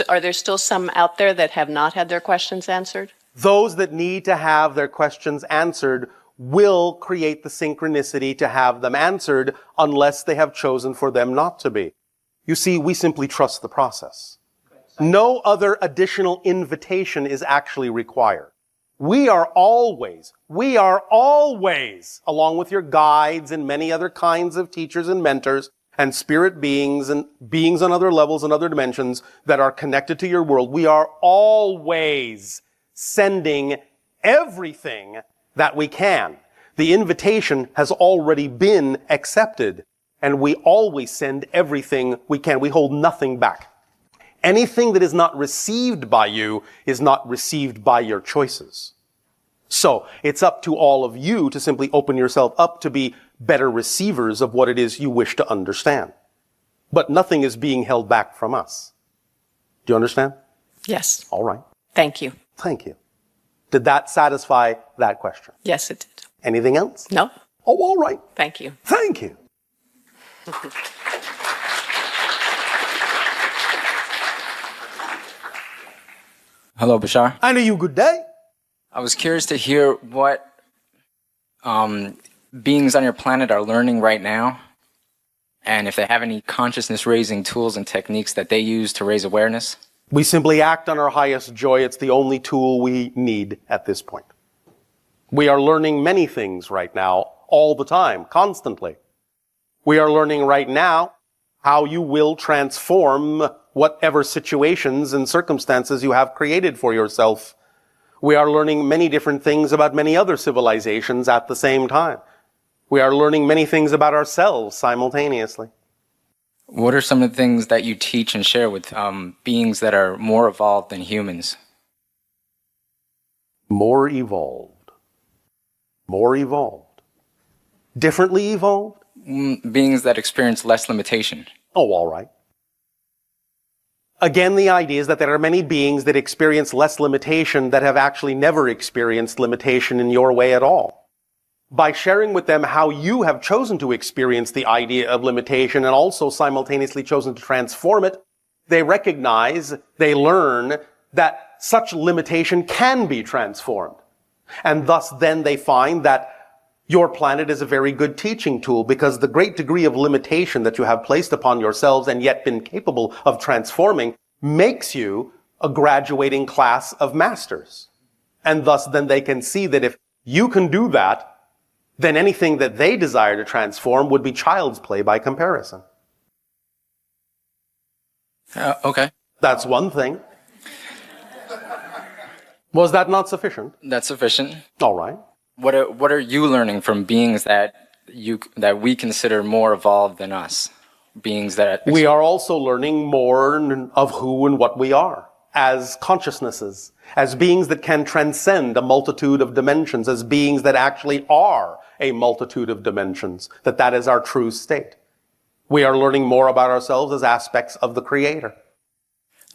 Are there still some out there that have not had their questions answered? Those that need to have their questions answered will create the synchronicity to have them answered unless they have chosen for them not to be. You see, we simply trust the process. No other additional invitation is actually required. We are always, along with your guides and many other kinds of teachers and mentors and spirit beings and beings on other levels and other dimensions that are connected to your world, we are always sending everything that we can. The invitation has already been accepted, and we always send everything we can. We hold nothing back. Anything that is not received by you is not received by your choices. So it's up to all of you to simply open yourself up to be better receivers of what it is you wish to understand. But nothing is being held back from us. Do you understand? Yes. All right. Thank you. Thank you. Did that satisfy that question? Yes, it did. Anything else? No. Oh, all right. Thank you. Thank you. Hello, Bashar. And a you good day. I was curious to hear what beings on your planet are learning right now, and if they have any consciousness-raising tools and techniques that they use to raise awareness. We simply act on our highest joy. It's the only tool we need at this point. We are learning many things right now, all the time, constantly. We are learning right now how you will transform whatever situations and circumstances you have created for yourself. We are learning many different things about many other civilizations at the same time. We are learning many things about ourselves simultaneously. What are some of the things that you teach and share with beings that are more evolved than humans? More evolved. More evolved. Differently evolved? Beings that experience less limitation. Oh, all right. Again, the idea is that there are many beings that experience less limitation that have actually never experienced limitation in your way at all. By sharing with them how you have chosen to experience the idea of limitation and also simultaneously chosen to transform it, they recognize, they learn that such limitation can be transformed. And thus then they find that your planet is a very good teaching tool because the great degree of limitation that you have placed upon yourselves and yet been capable of transforming makes you a graduating class of masters. And thus then they can see that if you can do that, then anything that they desire to transform would be child's play by comparison. Okay. That's one thing. Was that not sufficient? That's sufficient. All right. What are you learning from beings that we consider more evolved than us? Beings that... We are also learning more of who and what we are as consciousnesses, as beings that can transcend a multitude of dimensions, as beings that actually are a multitude of dimensions, that is our true state. We are learning more about ourselves as aspects of the Creator.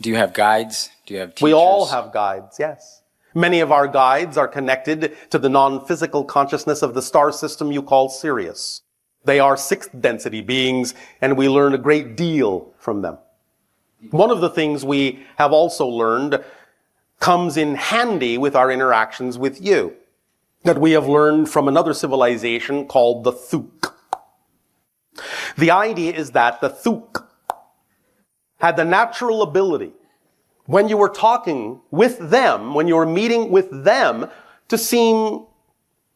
Do you have guides? Do you have teachers? We all have guides, yes. Many of our guides are connected to the non-physical consciousness of the star system you call Sirius. They are sixth density beings, and we learn a great deal from them. One of the things we have also learned comes in handy with our interactions with you, that we have learned from another civilization called the Thuk. The idea is that the Thuk had the natural ability when you were talking with them, when you were meeting with them, to seem,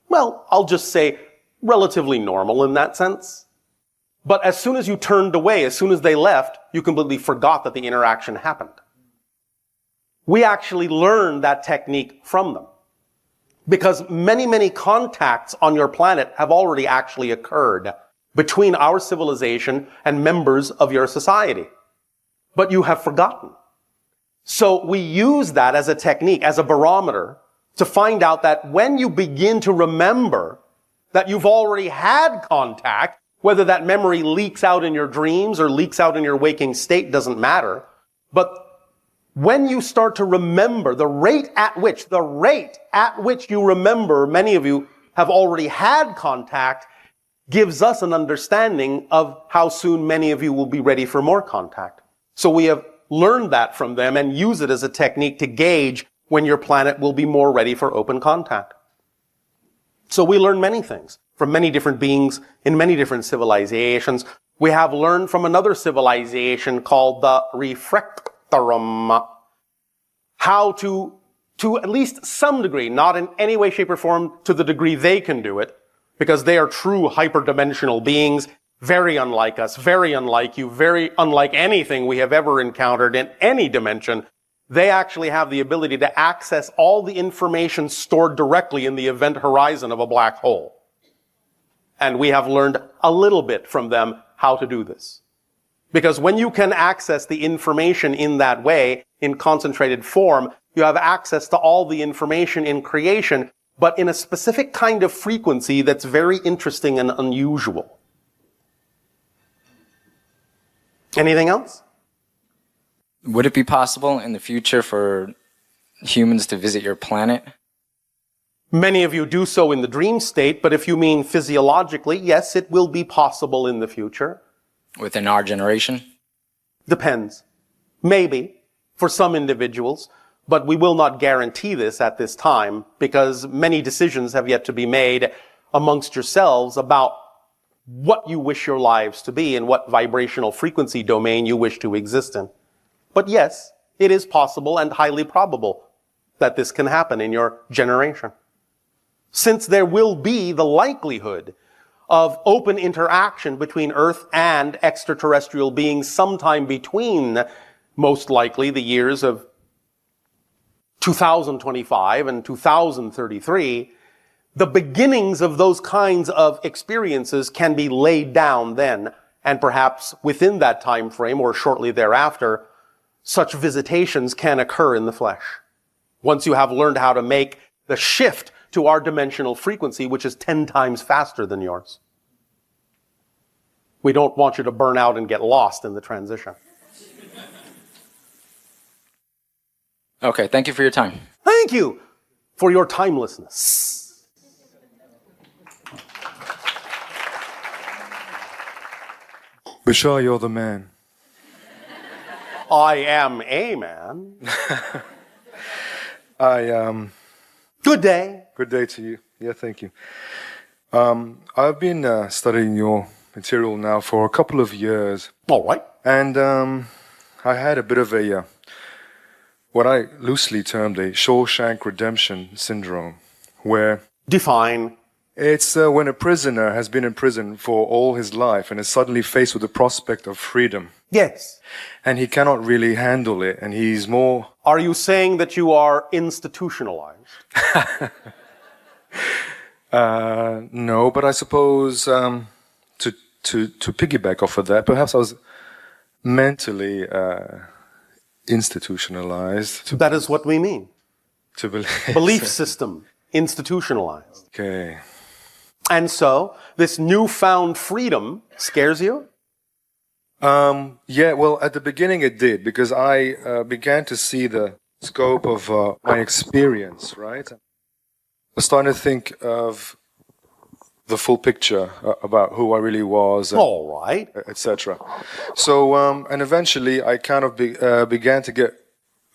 well, I'll just say relatively normal in that sense. But as soon as you turned away, as soon as they left, you completely forgot that the interaction happened. We actually learned that technique from them. Because many, many contacts on your planet have already actually occurred between our civilization and members of your society. But you have forgotten. So we use that as a technique, as a barometer, to find out that when you begin to remember that you've already had contact, whether that memory leaks out in your dreams or leaks out in your waking state doesn't matter. But when you start to remember the rate at which you remember, many of you have already had contact, gives us an understanding of how soon many of you will be ready for more contact. So we have learned that from them and use it as a technique to gauge when your planet will be more ready for open contact. So we learn many things from many different beings in many different civilizations. We have learned from another civilization called the Refractorum how to at least some degree, not in any way, shape, or form to the degree they can do it, because they are true hyperdimensional beings, very unlike us, very unlike you, very unlike anything we have ever encountered in any dimension. They actually have the ability to access all the information stored directly in the event horizon of a black hole. And we have learned a little bit from them how to do this. Because when you can access the information in that way, in concentrated form, you have access to all the information in creation, but in a specific kind of frequency that's very interesting and unusual. Anything else? Would it be possible in the future for humans to visit your planet? Many of you do so in the dream state, but if you mean physiologically, yes, it will be possible in the future. Within our generation? Depends. Maybe, for some individuals, but we will not guarantee this at this time because many decisions have yet to be made amongst yourselves about what you wish your lives to be and what vibrational frequency domain you wish to exist in. But yes, it is possible and highly probable that this can happen in your generation. Since there will be the likelihood of open interaction between Earth and extraterrestrial beings sometime between, most likely, the years of 2025 and 2033, the beginnings of those kinds of experiences can be laid down then, and perhaps within that time frame or shortly thereafter, such visitations can occur in the flesh. Once you have learned how to make the shift to our dimensional frequency, which is 10 times faster than yours. We don't want you to burn out and get lost in the transition. Okay, thank you for your time. Thank you for your timelessness. Bashar, you're the man. I am a man. Good day. Good day to you. Yeah, thank you. I've been studying your material now for a couple of years. All right. And I had a bit of a, what I loosely termed a Shawshank Redemption syndrome, where... Define. It's when a prisoner has been in prison for all his life and is suddenly faced with the prospect of freedom. Yes. And he cannot really handle it, and he's more... Are you saying that you are institutionalized? No, but I suppose to piggyback off of that, perhaps I was mentally institutionalized. That is what we mean. To belief system institutionalized. Okay. And so this newfound freedom scares you? Yeah, well, at the beginning it did, because I began to see the scope of my experience, right? I was starting to think of the full picture about who I really was, all right, etc. So, and eventually I kind of began to get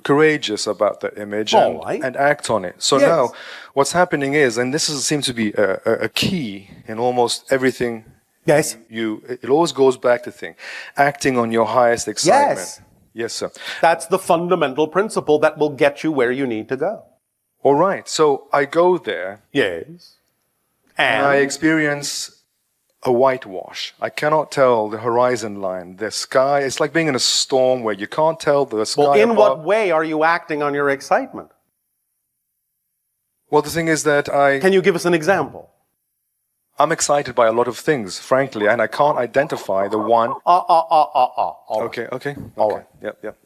courageous about that image and act on it. So now what's happening is, and this seems to be a key in almost everything. Yes. It always goes back to acting on your highest excitement. Yes, sir. That's the fundamental principle that will get you where you need to go. All right. So I go there. Yes. And I experience a whitewash. I cannot tell the horizon line, the sky. It's like being in a storm where you can't tell the sky. Well, in above. what way are you acting on your excitement? Well, the thing is that Can you give us an example? I'm excited by a lot of things, frankly, and I can't identify the one. Okay. All right. Yep.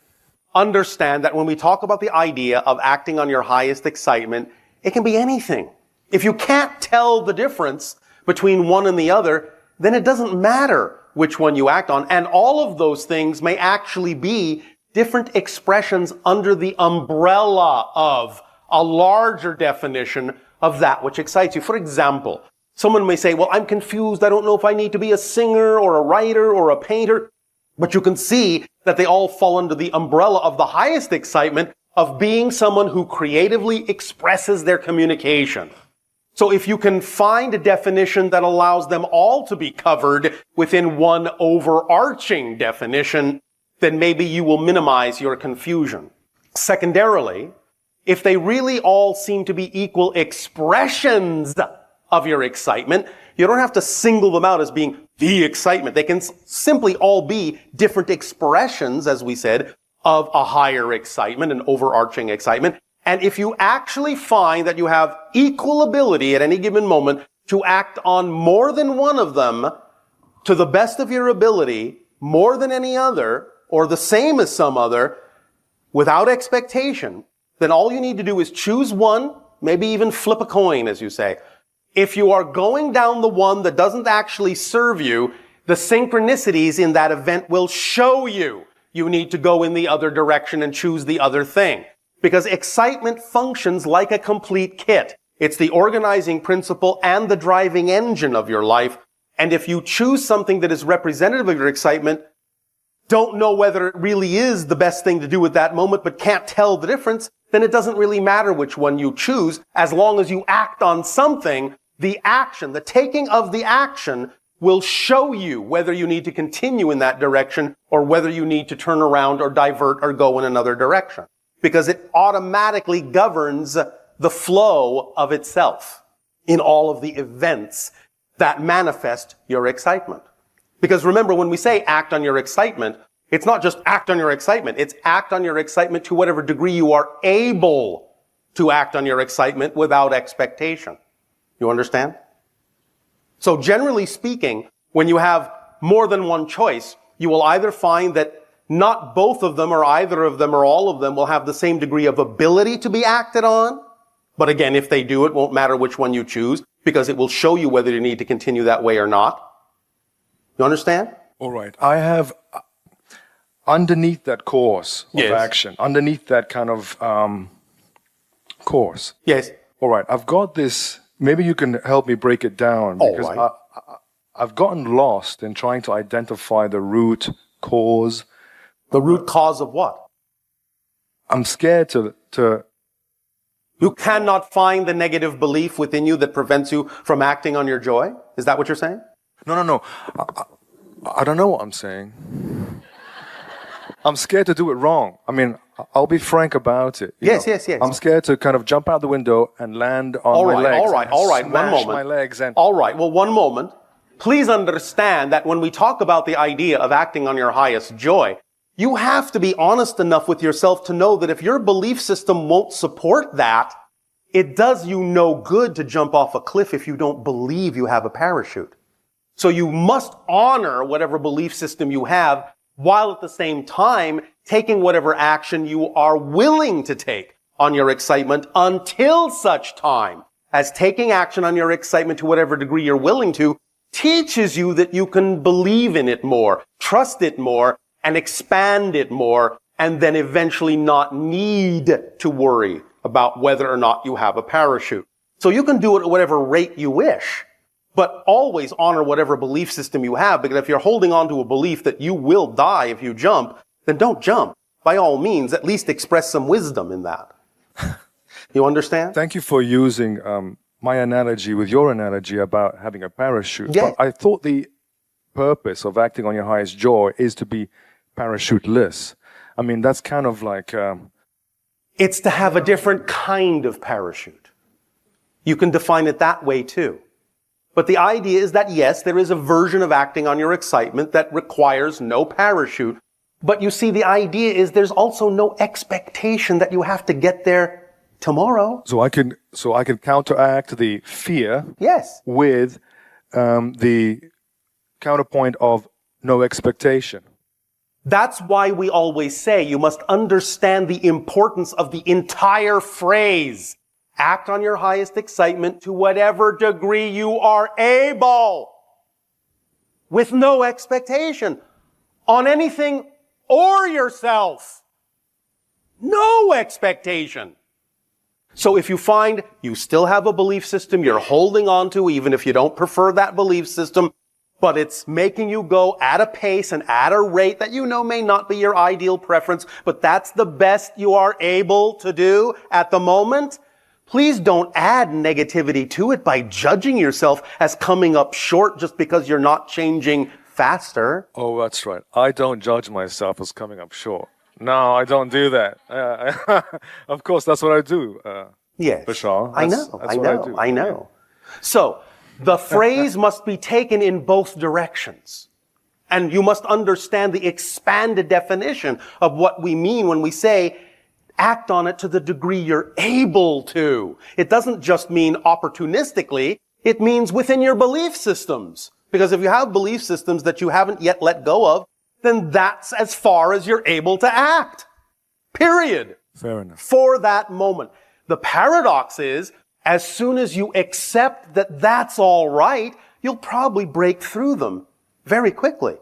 Understand that when we talk about the idea of acting on your highest excitement, it can be anything. If you can't tell the difference between one and the other, then it doesn't matter which one you act on. And all of those things may actually be different expressions under the umbrella of a larger definition of that which excites you. For example, someone may say, well, I'm confused. I don't know if I need to be a singer or a writer or a painter. But you can see that they all fall under the umbrella of the highest excitement of being someone who creatively expresses their communication. So if you can find a definition that allows them all to be covered within one overarching definition, then maybe you will minimize your confusion. Secondarily, if they really all seem to be equal expressions of your excitement, you don't have to single them out as being the excitement. They can simply all be different expressions, as we said, of a higher excitement, an overarching excitement. And if you actually find that you have equal ability at any given moment to act on more than one of them to the best of your ability, more than any other, or the same as some other, without expectation, then all you need to do is choose one, maybe even flip a coin, as you say. If you are going down the one that doesn't actually serve you, the synchronicities in that event will show you need to go in the other direction and choose the other thing. Because excitement functions like a complete kit. It's the organizing principle and the driving engine of your life. And if you choose something that is representative of your excitement, don't know whether it really is the best thing to do at that moment, but can't tell the difference, then it doesn't really matter which one you choose. As long as you act on something, the action, the taking of the action will show you whether you need to continue in that direction or whether you need to turn around or divert or go in another direction. Because it automatically governs the flow of itself in all of the events that manifest your excitement. Because remember, when we say act on your excitement, it's not just act on your excitement. It's act on your excitement to whatever degree you are able to act on your excitement without expectation. You understand? So generally speaking, when you have more than one choice, you will either find that not both of them or either of them or all of them will have the same degree of ability to be acted on. But again, if they do, it won't matter which one you choose because it will show you whether you need to continue that way or not. You understand? All right. I have underneath that course of action, underneath that kind of course. Yes. All right. I've got this. Maybe you can help me break it down because I've gotten lost in trying to identify the root cause. The root cause of what? I'm scared to. You cannot find the negative belief within you that prevents you from acting on your joy? Is that what you're saying? No. I don't know what I'm saying. I'm scared to do it wrong. I mean, I'll be frank about it. Yes. I'm scared to kind of jump out the window and land on my legs. All right. One moment. My legs and all right. Well, one moment. Please understand that when we talk about the idea of acting on your highest joy, you have to be honest enough with yourself to know that if your belief system won't support that, it does you no good to jump off a cliff if you don't believe you have a parachute. So you must honor whatever belief system you have while at the same time taking whatever action you are willing to take on your excitement until such time as taking action on your excitement to whatever degree you're willing to teaches you that you can believe in it more, trust it more, and expand it more, and then eventually not need to worry about whether or not you have a parachute. So you can do it at whatever rate you wish, but always honor whatever belief system you have, because if you're holding on to a belief that you will die if you jump, then don't jump. By all means, at least express some wisdom in that. You understand? Thank you for using my analogy with your analogy about having a parachute. Yeah. But I thought the purpose of acting on your highest joy is to be parachuteless. I mean, that's kind of like... It's to have a different kind of parachute. You can define it that way too. But the idea is that, yes, there is a version of acting on your excitement that requires no parachute. But you see, the idea is there's also no expectation that you have to get there tomorrow. So I can counteract the fear. Yes. With the counterpoint of no expectation. That's why we always say you must understand the importance of the entire phrase. Act on your highest excitement to whatever degree you are able. With no expectation on anything or yourself. No expectation. So if you find you still have a belief system you're holding on to, even if you don't prefer that belief system, but it's making you go at a pace and at a rate that you know may not be your ideal preference, but that's the best you are able to do at the moment, please don't add negativity to it by judging yourself as coming up short just because you're not changing faster. Oh, that's right. I don't judge myself as coming up short. No, I don't do that. Of course, that's what I do. Yes, Bashar. I know. So, the phrase must be taken in both directions. And you must understand the expanded definition of what we mean when we say, act on it to the degree you're able to. It doesn't just mean opportunistically, it means within your belief systems. Because if you have belief systems that you haven't yet let go of, then that's as far as you're able to act. Period. Fair enough. For that moment. The paradox is, as soon as you accept that that's all right, you'll probably break through them very quickly.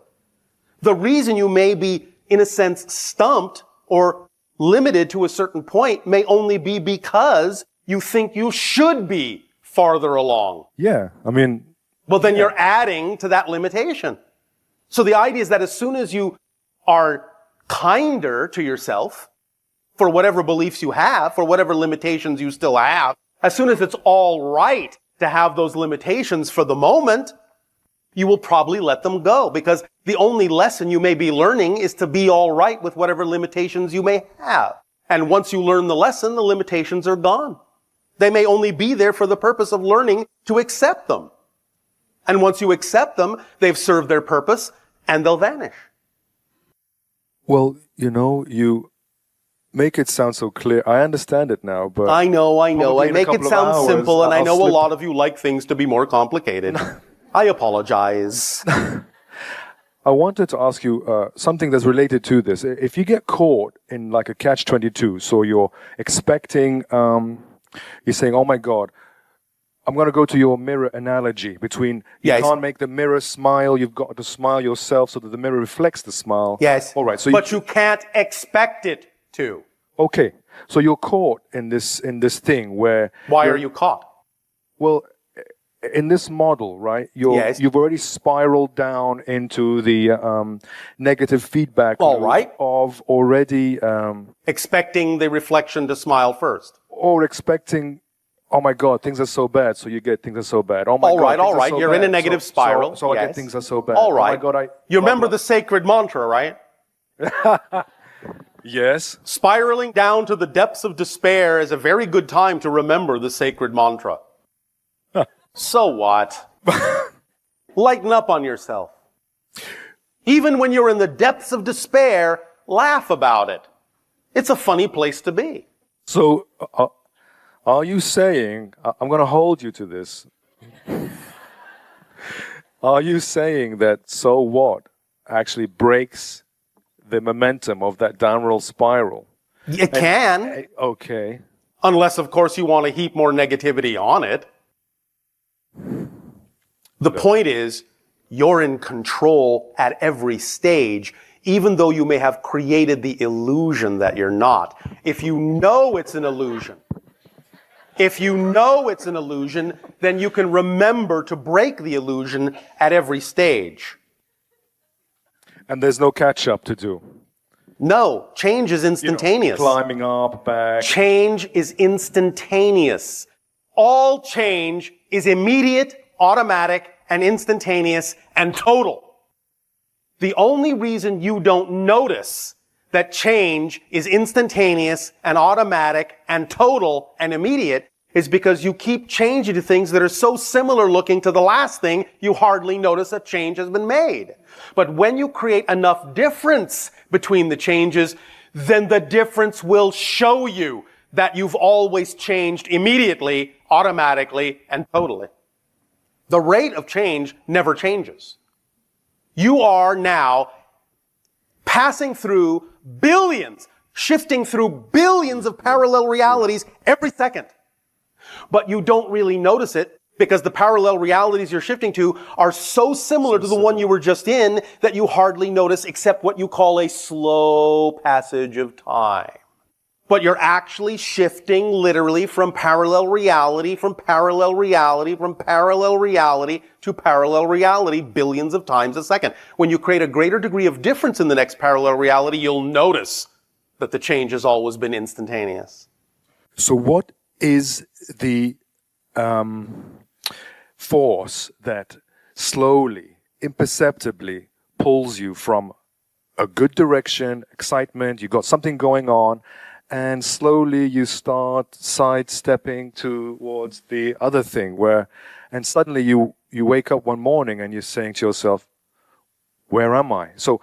The reason you may be, in a sense, stumped or limited to a certain point may only be because you think you should be farther along. Yeah, I mean... Well, then you're adding to that limitation. So the idea is that as soon as you are kinder to yourself, for whatever beliefs you have, for whatever limitations you still have, as soon as it's all right to have those limitations for the moment, you will probably let them go, because the only lesson you may be learning is to be all right with whatever limitations you may have. And once you learn the lesson, the limitations are gone. They may only be there for the purpose of learning to accept them. And once you accept them, they've served their purpose and they'll vanish. Well, you make it sound so clear. I understand it now, but... I know. I make it sound simple, and I know a lot of you like things to be more complicated. I apologize. I wanted to ask you something that's related to this. If you get caught in like a catch-22, so you're expecting, you're saying, oh my God, I'm going to go to your mirror analogy between you can't make the mirror smile, you've got to smile yourself so that the mirror reflects the smile. Yes. All right. So but you can't expect it to. Okay. So you're caught in this thing where... Why are you caught? Well, in this model, right, you've already spiraled down into the negative feedback of already... expecting the reflection to smile first. Or expecting... Oh my God, things are so bad, so you get things are so bad. Oh my God, all right. You're in a negative spiral. So I get things are so bad. All right. Oh my God, you remember the sacred mantra, right? Yes. Spiraling down to the depths of despair is a very good time to remember the sacred mantra. So what? Lighten up on yourself. Even when you're in the depths of despair, laugh about it. It's a funny place to be. So... are you saying, I'm going to hold you to this, are you saying that so what actually breaks the momentum of that downward spiral? It can. Okay. Unless, of course, you want to heap more negativity on it. The point is, you're in control at every stage, even though you may have created the illusion that you're not. If you know it's an illusion, then you can remember to break the illusion at every stage. And there's no catch-up to do. No, change is instantaneous. Climbing up, back. Change is instantaneous. All change is immediate, automatic, and instantaneous, and total. The only reason you don't notice that change is instantaneous and automatic and total and immediate is because you keep changing to things that are so similar looking to the last thing, you hardly notice a change has been made. But when you create enough difference between the changes, then the difference will show you that you've always changed immediately, automatically, and totally. The rate of change never changes. You are now passing through billions, shifting through billions of parallel realities every second. But you don't really notice it because the parallel realities you're shifting to are so similar to the one you were just in that you hardly notice except what you call a slow passage of time. But you're actually shifting literally from parallel reality, from parallel reality, from parallel reality to parallel reality billions of times a second. When you create a greater degree of difference in the next parallel reality, you'll notice that the change has always been instantaneous. So what is the force that slowly, imperceptibly pulls you from a good direction, excitement, you got something going on, and slowly you start sidestepping towards the other thing and suddenly you wake up one morning and you're saying to yourself, where am I? So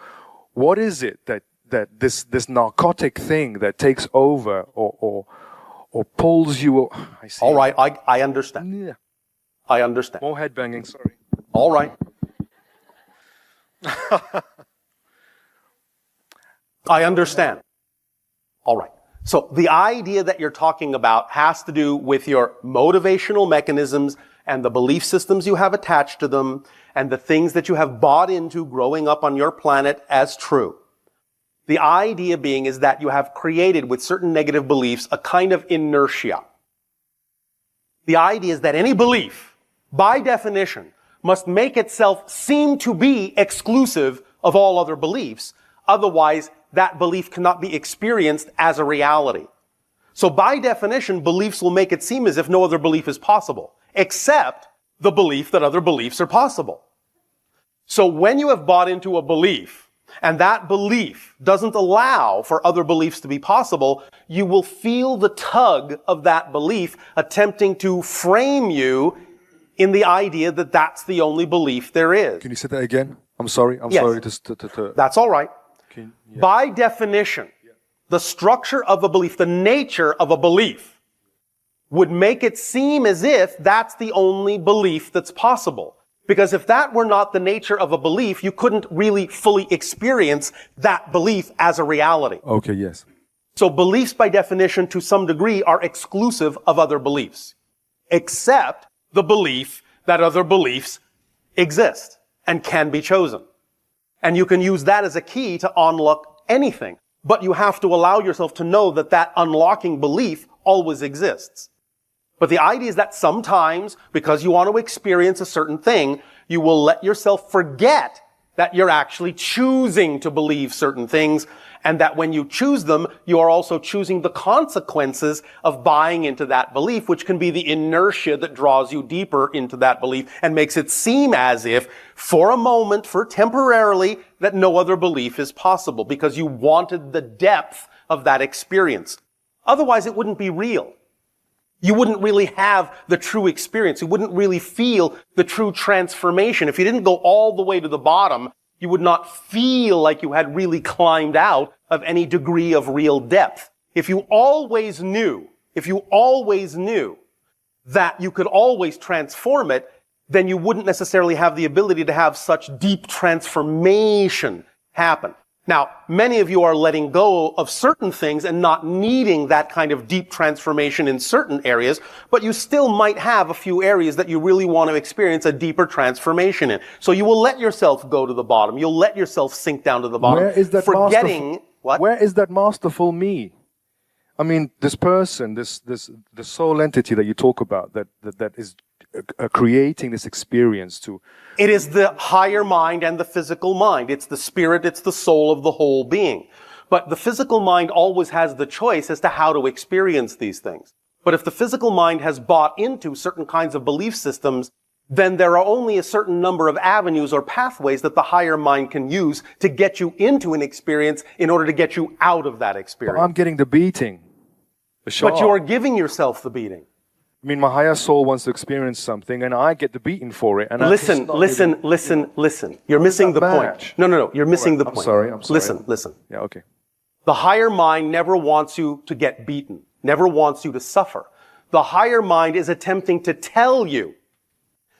what is it that this narcotic thing that takes over or pulls you? I see. All right, I understand. Yeah. I understand. More headbanging, sorry. All right. I understand. All right. So the idea that you're talking about has to do with your motivational mechanisms and the belief systems you have attached to them and the things that you have bought into growing up on your planet as true. The idea being is that you have created with certain negative beliefs a kind of inertia. The idea is that any belief, by definition, must make itself seem to be exclusive of all other beliefs. Otherwise, that belief cannot be experienced as a reality. So by definition, beliefs will make it seem as if no other belief is possible, except the belief that other beliefs are possible. So when you have bought into a belief, and that belief doesn't allow for other beliefs to be possible, you will feel the tug of that belief attempting to frame you in the idea that that's the only belief there is. Can you say that again? I'm sorry. I'm Yes. sorry to... That's all right. Yeah. By definition, the structure of a belief, the nature of a belief, would make it seem as if that's the only belief that's possible. Because if that were not the nature of a belief, you couldn't really fully experience that belief as a reality. Okay, yes. So beliefs, by definition, to some degree, are exclusive of other beliefs, except the belief that other beliefs exist and can be chosen. And you can use that as a key to unlock anything. But you have to allow yourself to know that that unlocking belief always exists. But the idea is that sometimes, because you want to experience a certain thing, you will let yourself forget that you're actually choosing to believe certain things, and that when you choose them, you are also choosing the consequences of buying into that belief, which can be the inertia that draws you deeper into that belief and makes it seem as if, for a moment, for temporarily, that no other belief is possible, because you wanted the depth of that experience. Otherwise, it wouldn't be real. You wouldn't really have the true experience. You wouldn't really feel the true transformation. If you didn't go all the way to the bottom, you would not feel like you had really climbed out of any degree of real depth. If you always knew that you could always transform it, then you wouldn't necessarily have the ability to have such deep transformation happen. Now, many of you are letting go of certain things and not needing that kind of deep transformation in certain areas, but you still might have a few areas that you really want to experience a deeper transformation in. So you will let yourself go to the bottom. You'll let yourself sink down to the bottom. Where is that what? Where is that masterful me? I mean, this person, the soul entity that you talk about, that is creating this experience to... It is the higher mind and the physical mind. It's the spirit, it's the soul of the whole being. But the physical mind always has the choice as to how to experience these things. But if the physical mind has bought into certain kinds of belief systems, then there are only a certain number of avenues or pathways that the higher mind can use to get you into an experience in order to get you out of that experience. But I'm getting the beating. But you're giving yourself the beating. I mean, my higher soul wants to experience something, and I get the beating for it. And listen. You're missing the point. No. You're missing the point. I'm sorry. Listen. Yeah, okay. The higher mind never wants you to get beaten, never wants you to suffer. The higher mind is attempting to tell you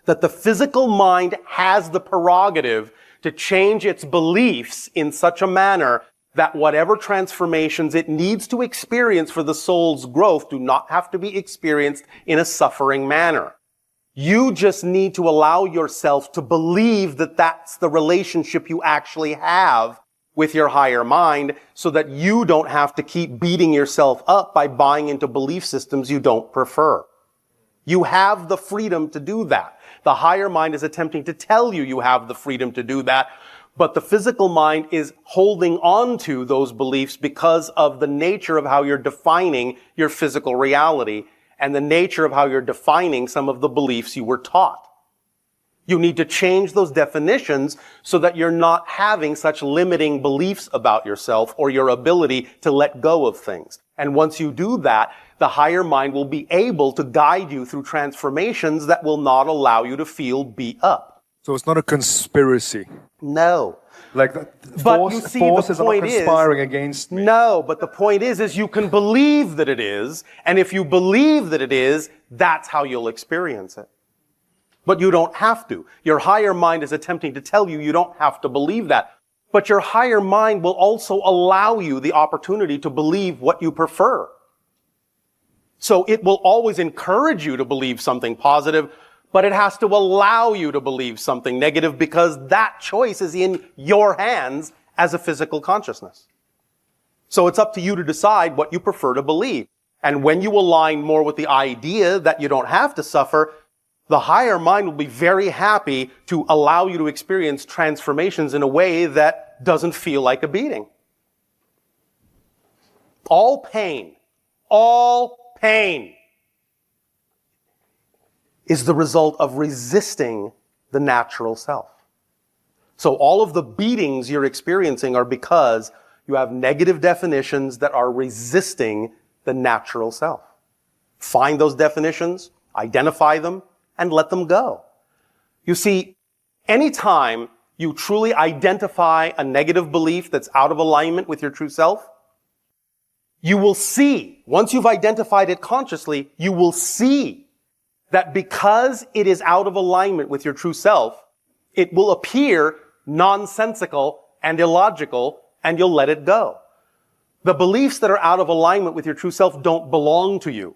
that the physical mind has the prerogative to change its beliefs in such a manner that whatever transformations it needs to experience for the soul's growth do not have to be experienced in a suffering manner. You just need to allow yourself to believe that that's the relationship you actually have with your higher mind so that you don't have to keep beating yourself up by buying into belief systems you don't prefer. You have the freedom to do that. The higher mind is attempting to tell you have the freedom to do that, but the physical mind is holding on to those beliefs because of the nature of how you're defining your physical reality and the nature of how you're defining some of the beliefs you were taught. You need to change those definitions so that you're not having such limiting beliefs about yourself or your ability to let go of things. And once you do that, the higher mind will be able to guide you through transformations that will not allow you to feel beat up. So it's not a conspiracy. No. Like forces are not conspiring against me. No, but the point is you can believe that it is, and if you believe that it is, that's how you'll experience it. But you don't have to. Your higher mind is attempting to tell you don't have to believe that. But your higher mind will also allow you the opportunity to believe what you prefer. So it will always encourage you to believe something positive, but it has to allow you to believe something negative because that choice is in your hands as a physical consciousness. So it's up to you to decide what you prefer to believe. And when you align more with the idea that you don't have to suffer, the higher mind will be very happy to allow you to experience transformations in a way that doesn't feel like a beating. All pain is the result of resisting the natural self. So all of the beatings you're experiencing are because you have negative definitions that are resisting the natural self. Find those definitions, identify them, and let them go. You see, anytime you truly identify a negative belief that's out of alignment with your true self, you will see, once you've identified it consciously, you will see that because it is out of alignment with your true self, it will appear nonsensical and illogical, and you'll let it go. The beliefs that are out of alignment with your true self don't belong to you.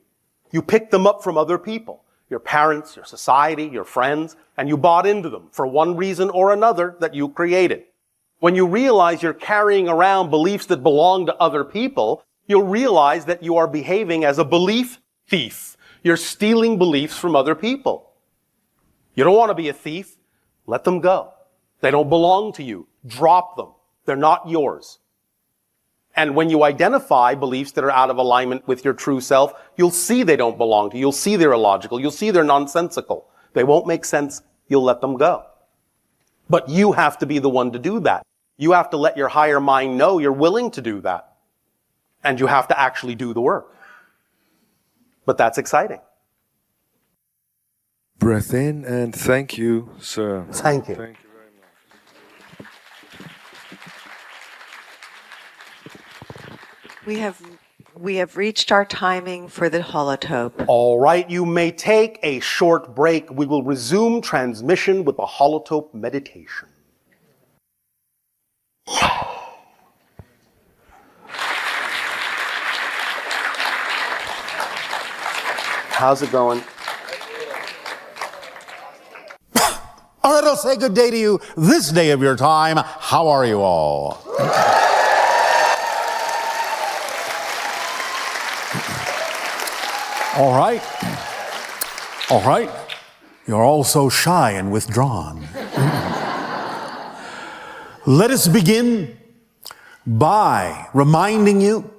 You picked them up from other people, your parents, your society, your friends, and you bought into them for one reason or another that you created. When you realize you're carrying around beliefs that belong to other people, you'll realize that you are behaving as a belief thief. You're stealing beliefs from other people. You don't want to be a thief. Let them go. They don't belong to you. Drop them. They're not yours. And when you identify beliefs that are out of alignment with your true self, you'll see they don't belong to you. You'll see they're illogical. You'll see they're nonsensical. They won't make sense. You'll let them go. But you have to be the one to do that. You have to let your higher mind know you're willing to do that. And you have to actually do the work. But that's exciting. Breath in and thank you, sir. Thank you. Thank you very much. We have reached our timing for the holotope. All right, you may take a short break. We will resume transmission with the holotope meditation. How's it going? All right, I'll say good day to you this day of your time. How are you all? All right. All right. You're all so shy and withdrawn. Let us begin by reminding you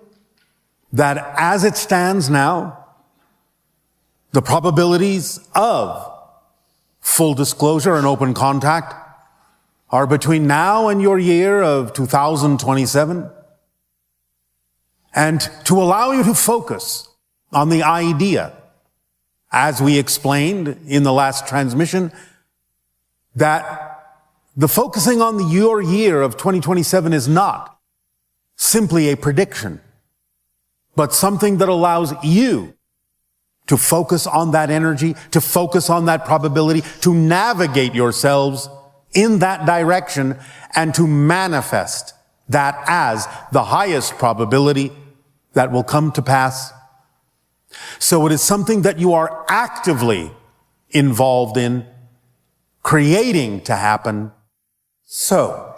that as it stands now, the probabilities of full disclosure and open contact, are between now and your year of 2027. And to allow you to focus on the idea, as we explained in the last transmission, that the focusing on your year of 2027 is not simply a prediction, but something that allows you to focus on that energy, to focus on that probability, to navigate yourselves in that direction, and to manifest that as the highest probability that will come to pass. So it is something that you are actively involved in, creating to happen. So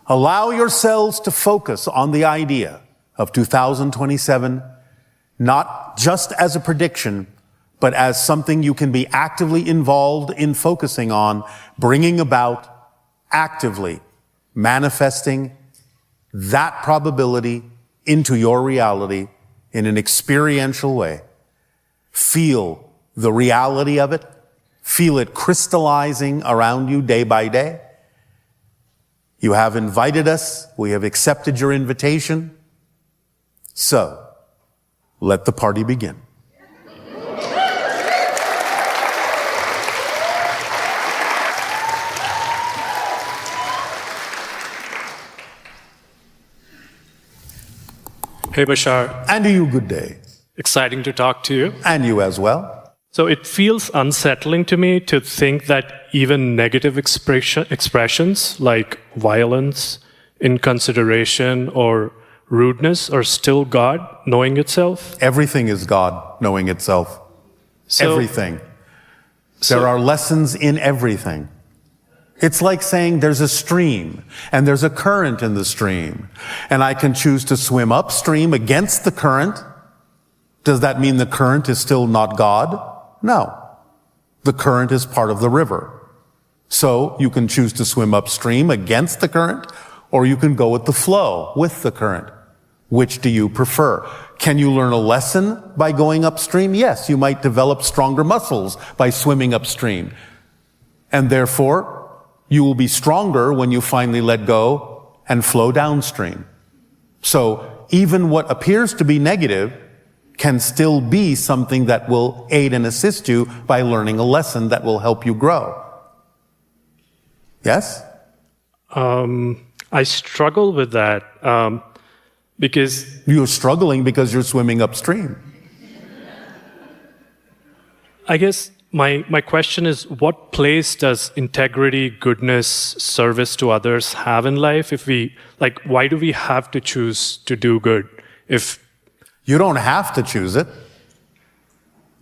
allow yourselves to focus on the idea of 2027, not just as a prediction, but as something you can be actively involved in focusing on, bringing about, actively manifesting that probability into your reality in an experiential way. Feel the reality of it. Feel it crystallizing around you day by day. You have invited us. We have accepted your invitation. So, let the party begin. Hey, Bashar. And to you, good day. Exciting to talk to you. And you as well. So it feels unsettling to me to think that even negative expressions like violence, inconsideration, or rudeness are still God knowing itself. Everything is God knowing itself. Everything. There are lessons in everything. It's like saying there's a stream and there's a current in the stream, and I can choose to swim upstream against the current. Does that mean the current is still not God? No. The current is part of the river. So you can choose to swim upstream against the current, or you can go with the flow, with the current. Which do you prefer? Can you learn a lesson by going upstream? Yes, you might develop stronger muscles by swimming upstream. And therefore, you will be stronger when you finally let go and flow downstream. So even what appears to be negative can still be something that will aid and assist you by learning a lesson that will help you grow. Yes? I struggle with that because... You're struggling because you're swimming upstream. I guess my question is, what place does integrity, goodness, service to others have in life? Why do we have to choose to do good? You don't have to choose it.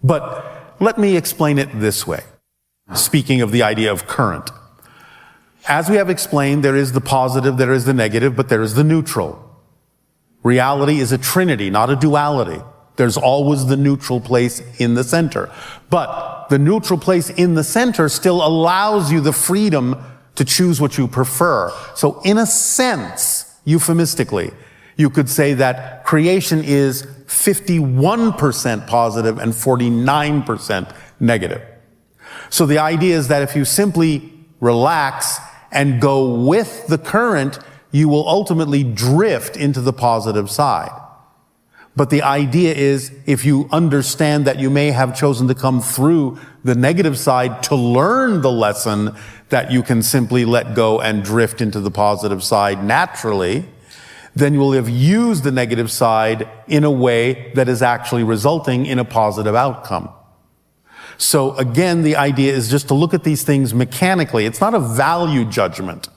But let me explain it this way. Speaking of the idea of current. As we have explained, there is the positive, there is the negative, but there is the neutral. Reality is a trinity, not a duality. There's always the neutral place in the center. But the neutral place in the center still allows you the freedom to choose what you prefer. So in a sense, euphemistically, you could say that creation is 51% positive and 49% negative. So the idea is that if you simply relax and go with the current, you will ultimately drift into the positive side. But the idea is, if you understand that you may have chosen to come through the negative side to learn the lesson, that you can simply let go and drift into the positive side naturally, then you will have used the negative side in a way that is actually resulting in a positive outcome. So again, the idea is just to look at these things mechanically. It's not a value judgment.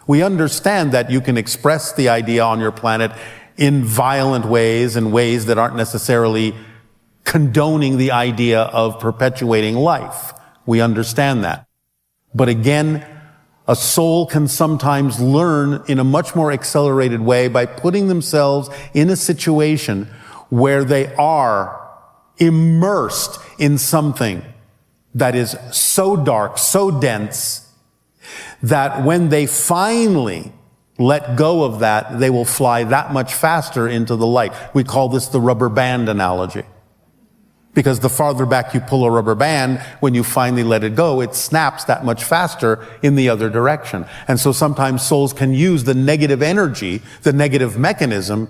We understand that you can express the idea on your planet in violent ways and ways that aren't necessarily condoning the idea of perpetuating life. We understand that. But again, a soul can sometimes learn in a much more accelerated way by putting themselves in a situation where they are immersed in something that is so dark, so dense, that when they finally let go of that, they will fly that much faster into the light. We call this the rubber band analogy. Because the farther back you pull a rubber band, when you finally let it go, it snaps that much faster in the other direction. And so sometimes souls can use the negative energy, the negative mechanism,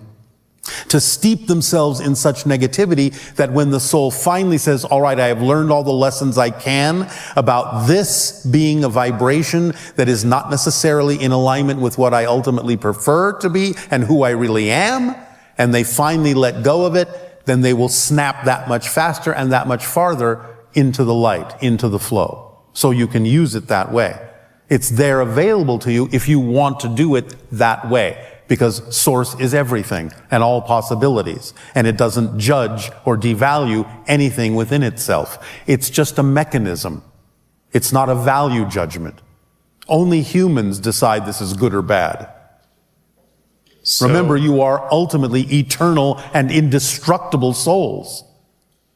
to steep themselves in such negativity that when the soul finally says, all right, I have learned all the lessons I can about this being a vibration that is not necessarily in alignment with what I ultimately prefer to be and who I really am, and they finally let go of it, then they will snap that much faster and that much farther into the light, into the flow. So you can use it that way. It's there available to you if you want to do it that way. Because Source is everything and all possibilities, and it doesn't judge or devalue anything within itself. It's just a mechanism. It's not a value judgment. Only humans decide this is good or bad. Remember, you are ultimately eternal and indestructible souls.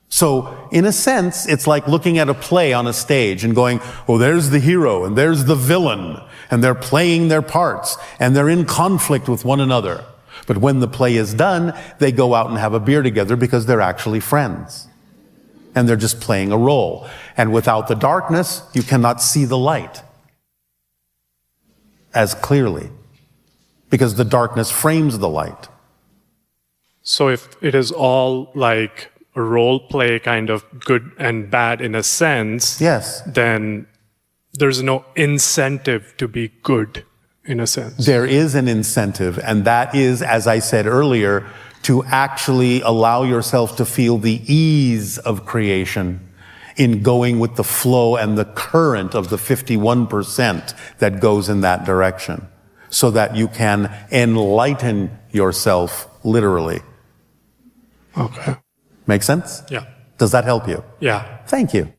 So, in a sense, it's like looking at a play on a stage and going, oh, there's the hero and there's the villain, and they're playing their parts, and they're in conflict with one another. But when the play is done, they go out and have a beer together because they're actually friends. And they're just playing a role. And without the darkness, you cannot see the light as clearly, because the darkness frames the light. So if it is all like a role play, kind of good and bad in a sense, yes, then there's no incentive to be good in a sense. There is an incentive, and that is, as I said earlier, to actually allow yourself to feel the ease of creation in going with the flow and the current of the 51% that goes in that direction, so that you can enlighten yourself literally. Okay. Make sense? Yeah. Does that help you? Yeah. Thank you.